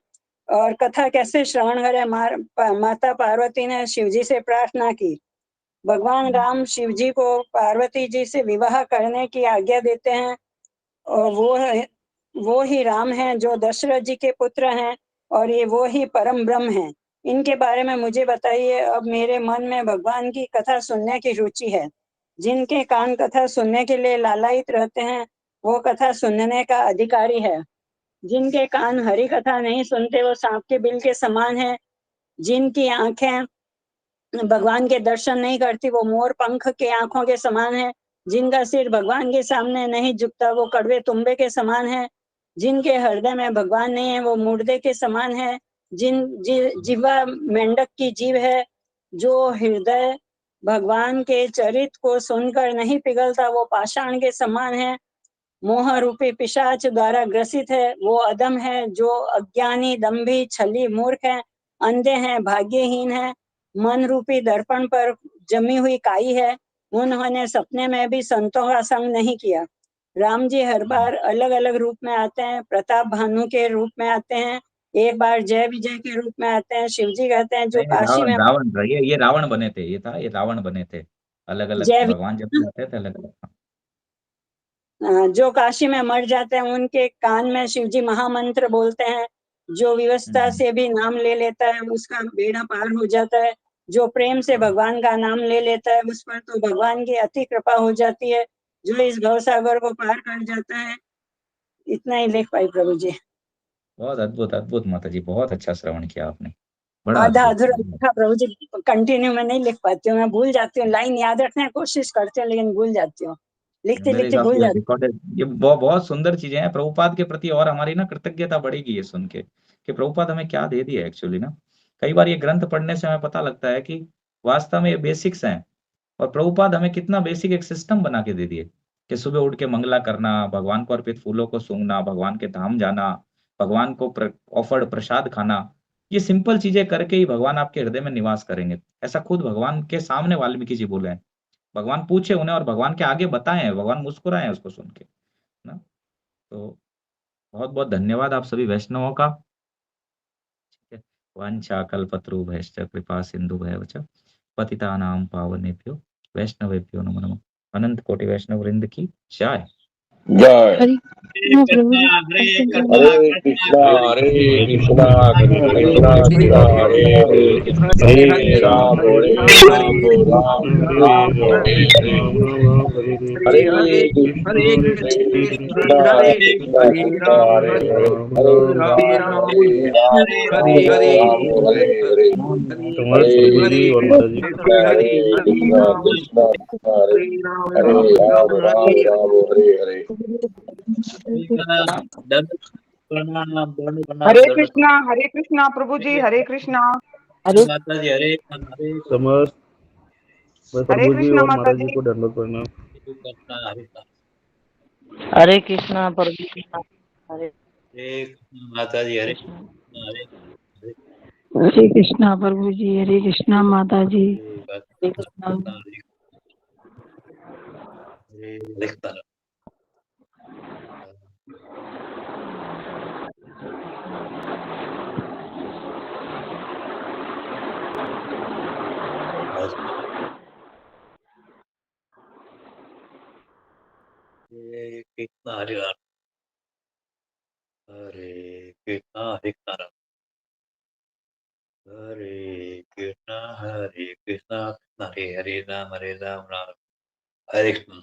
और कथा कैसे श्रवण करें, माता पार्वती ने शिव जी से प्रार्थना की। भगवान राम शिव जी को पार्वती जी से विवाह करने की आज्ञा देते हैं। और वो ही राम हैं जो दशरथ जी के पुत्र हैं। और ये वो ही परम ब्रह्म हैं। इनके बारे में मुझे बताइए। अब मेरे मन में भगवान की कथा सुनने की रुचि है। जिनके कान कथा सुनने के लिए लालायित रहते हैं वो कथा सुनने का अधिकारी है। जिनके कान हरि कथा नहीं सुनते वो सांप के बिल के समान है। जिनकी आंखें भगवान के दर्शन नहीं करती वो मोर पंख के आंखों के समान है। जिनका सिर भगवान के सामने नहीं झुकता वो कड़वे तुम्बे के समान है। जिनके हृदय में भगवान नहीं है वो मुर्दे के समान है। जीवा मेंढक की जीव है। जो हृदय भगवान के चरित्र को सुनकर नहीं पिघलता वो पाषाण के समान है। मोह रूपी पिशाच द्वारा ग्रसित है वो अधम है। जो अज्ञानी, दंभी, छली, मूर्ख है, अंधे हैं, भाग्यहीन है, मन रूपी दर्पण पर जमी हुई काई है। उन्होंने सपने में भी संतों का संग नहीं किया। राम जी हर बार अलग अलग रूप में आते हैं। प्रताप भानु के रूप में आते हैं, एक बार जय विजय के रूप में आते हैं। शिव जी कहते हैं जो नहीं, काशी में रावण रावण ये रावण बने थे, ये रावण बने थे। अलग अलग जय भगवान जब भी आते थे अलग अलग। जो काशी में मर जाते हैं उनके कान में शिव जी महामंत्र बोलते हैं। जो व्यवस्था से भी नाम ले लेता है उसका बेड़ा पार हो जाता है। जो प्रेम से भगवान का नाम ले लेता है उस पर तो भगवान की अति कृपा हो जाती है। जो इस भवसागर को पार कर जाता है। इतना ही लिख पाई प्रभु जी। बहुत अद्भुत अद्भुत माता जी, बहुत अच्छा श्रवण किया आपने, बड़ा आधा अद्भुत। अधूरा लिखा प्रभु जी। कंटिन्यू में नहीं लिख पाती हूँ, मैं भूल जाती हूँ। लाइन याद रखने की कोशिश करती हूँ लेकिन भूल जाती हूँ। लिखते मेरे लिखते हिसाब भूल से जाती रिकॉर्डेड ये बहुत सुंदर चीजें हैं प्रभुपाद के प्रति, और हमारी ना कृतज्ञता बढ़ेगी ये सुन के कि प्रभुपाद हमें क्या दे दिया एक्चुअली ना। कई बार ये ग्रंथ पढ़ने से हमें पता लगता है कि वास्तव में ये बेसिक्स हैं, और प्रभुपाद हमें कितना बेसिक एक सिस्टम बना के दे दिए कि सुबह उठ के मंगला करना, भगवान को अर्पित फूलों को सूंघना, भगवान के धाम जाना, भगवान को ऑफर्ड प्रसाद खाना। ये सिंपल चीजें करके ही भगवान आपके हृदय में निवास करेंगे। ऐसा खुद भगवान के सामने वाल्मीकि जी बोले हैं। भगवान पूछे उन्हें और भगवान के आगे बताए हैं, भगवान मुस्कुराए हैं उसको सुन के ना। तो बहुत बहुत धन्यवाद आप सभी वैष्णवों का। ठीक है। वांछा कल्पतरुभ्यश्च कृपा सिंधुभ्येव च पतितानां पावनेभ्यो वैष्णवेभ्यो नमो नमः। अनंत कोटि वैष्णव वृंद की जय। जय। हरे कृष्णा हरे कृष्णा हरे कृष्णा कृष्णा कृष्णा हरे हरे हरे राम राम राम हरे हरे हरे कृष्णा कृष्णा कृष्णा कृष्णा हरे हरे हरे राम राम हरे हरे हरे कृष्णा कृष्णा कृष्णा हरे हरे राम हरे हरे। हरे कृष्णा प्रभु जी, हरे कृष्णा। माता जी हरे समस्त हरे प्रभु जी कृष्णा और माता माता जी जी। को दंडवत प्रणाम। हरे कृष्णा प्रभु जी, हरे माता जी हरे कृष्णा। हरे हरे कृष्णा प्रभु जी, हरे कृष्णा माता जी। हरे कृष्णा। हरे कृष्णा हरे राम हरे कृष्णा हरे कृष्णा हरे कृष्णा हरे कृष्णा हरे हरे राम राम हरे कृष्ण।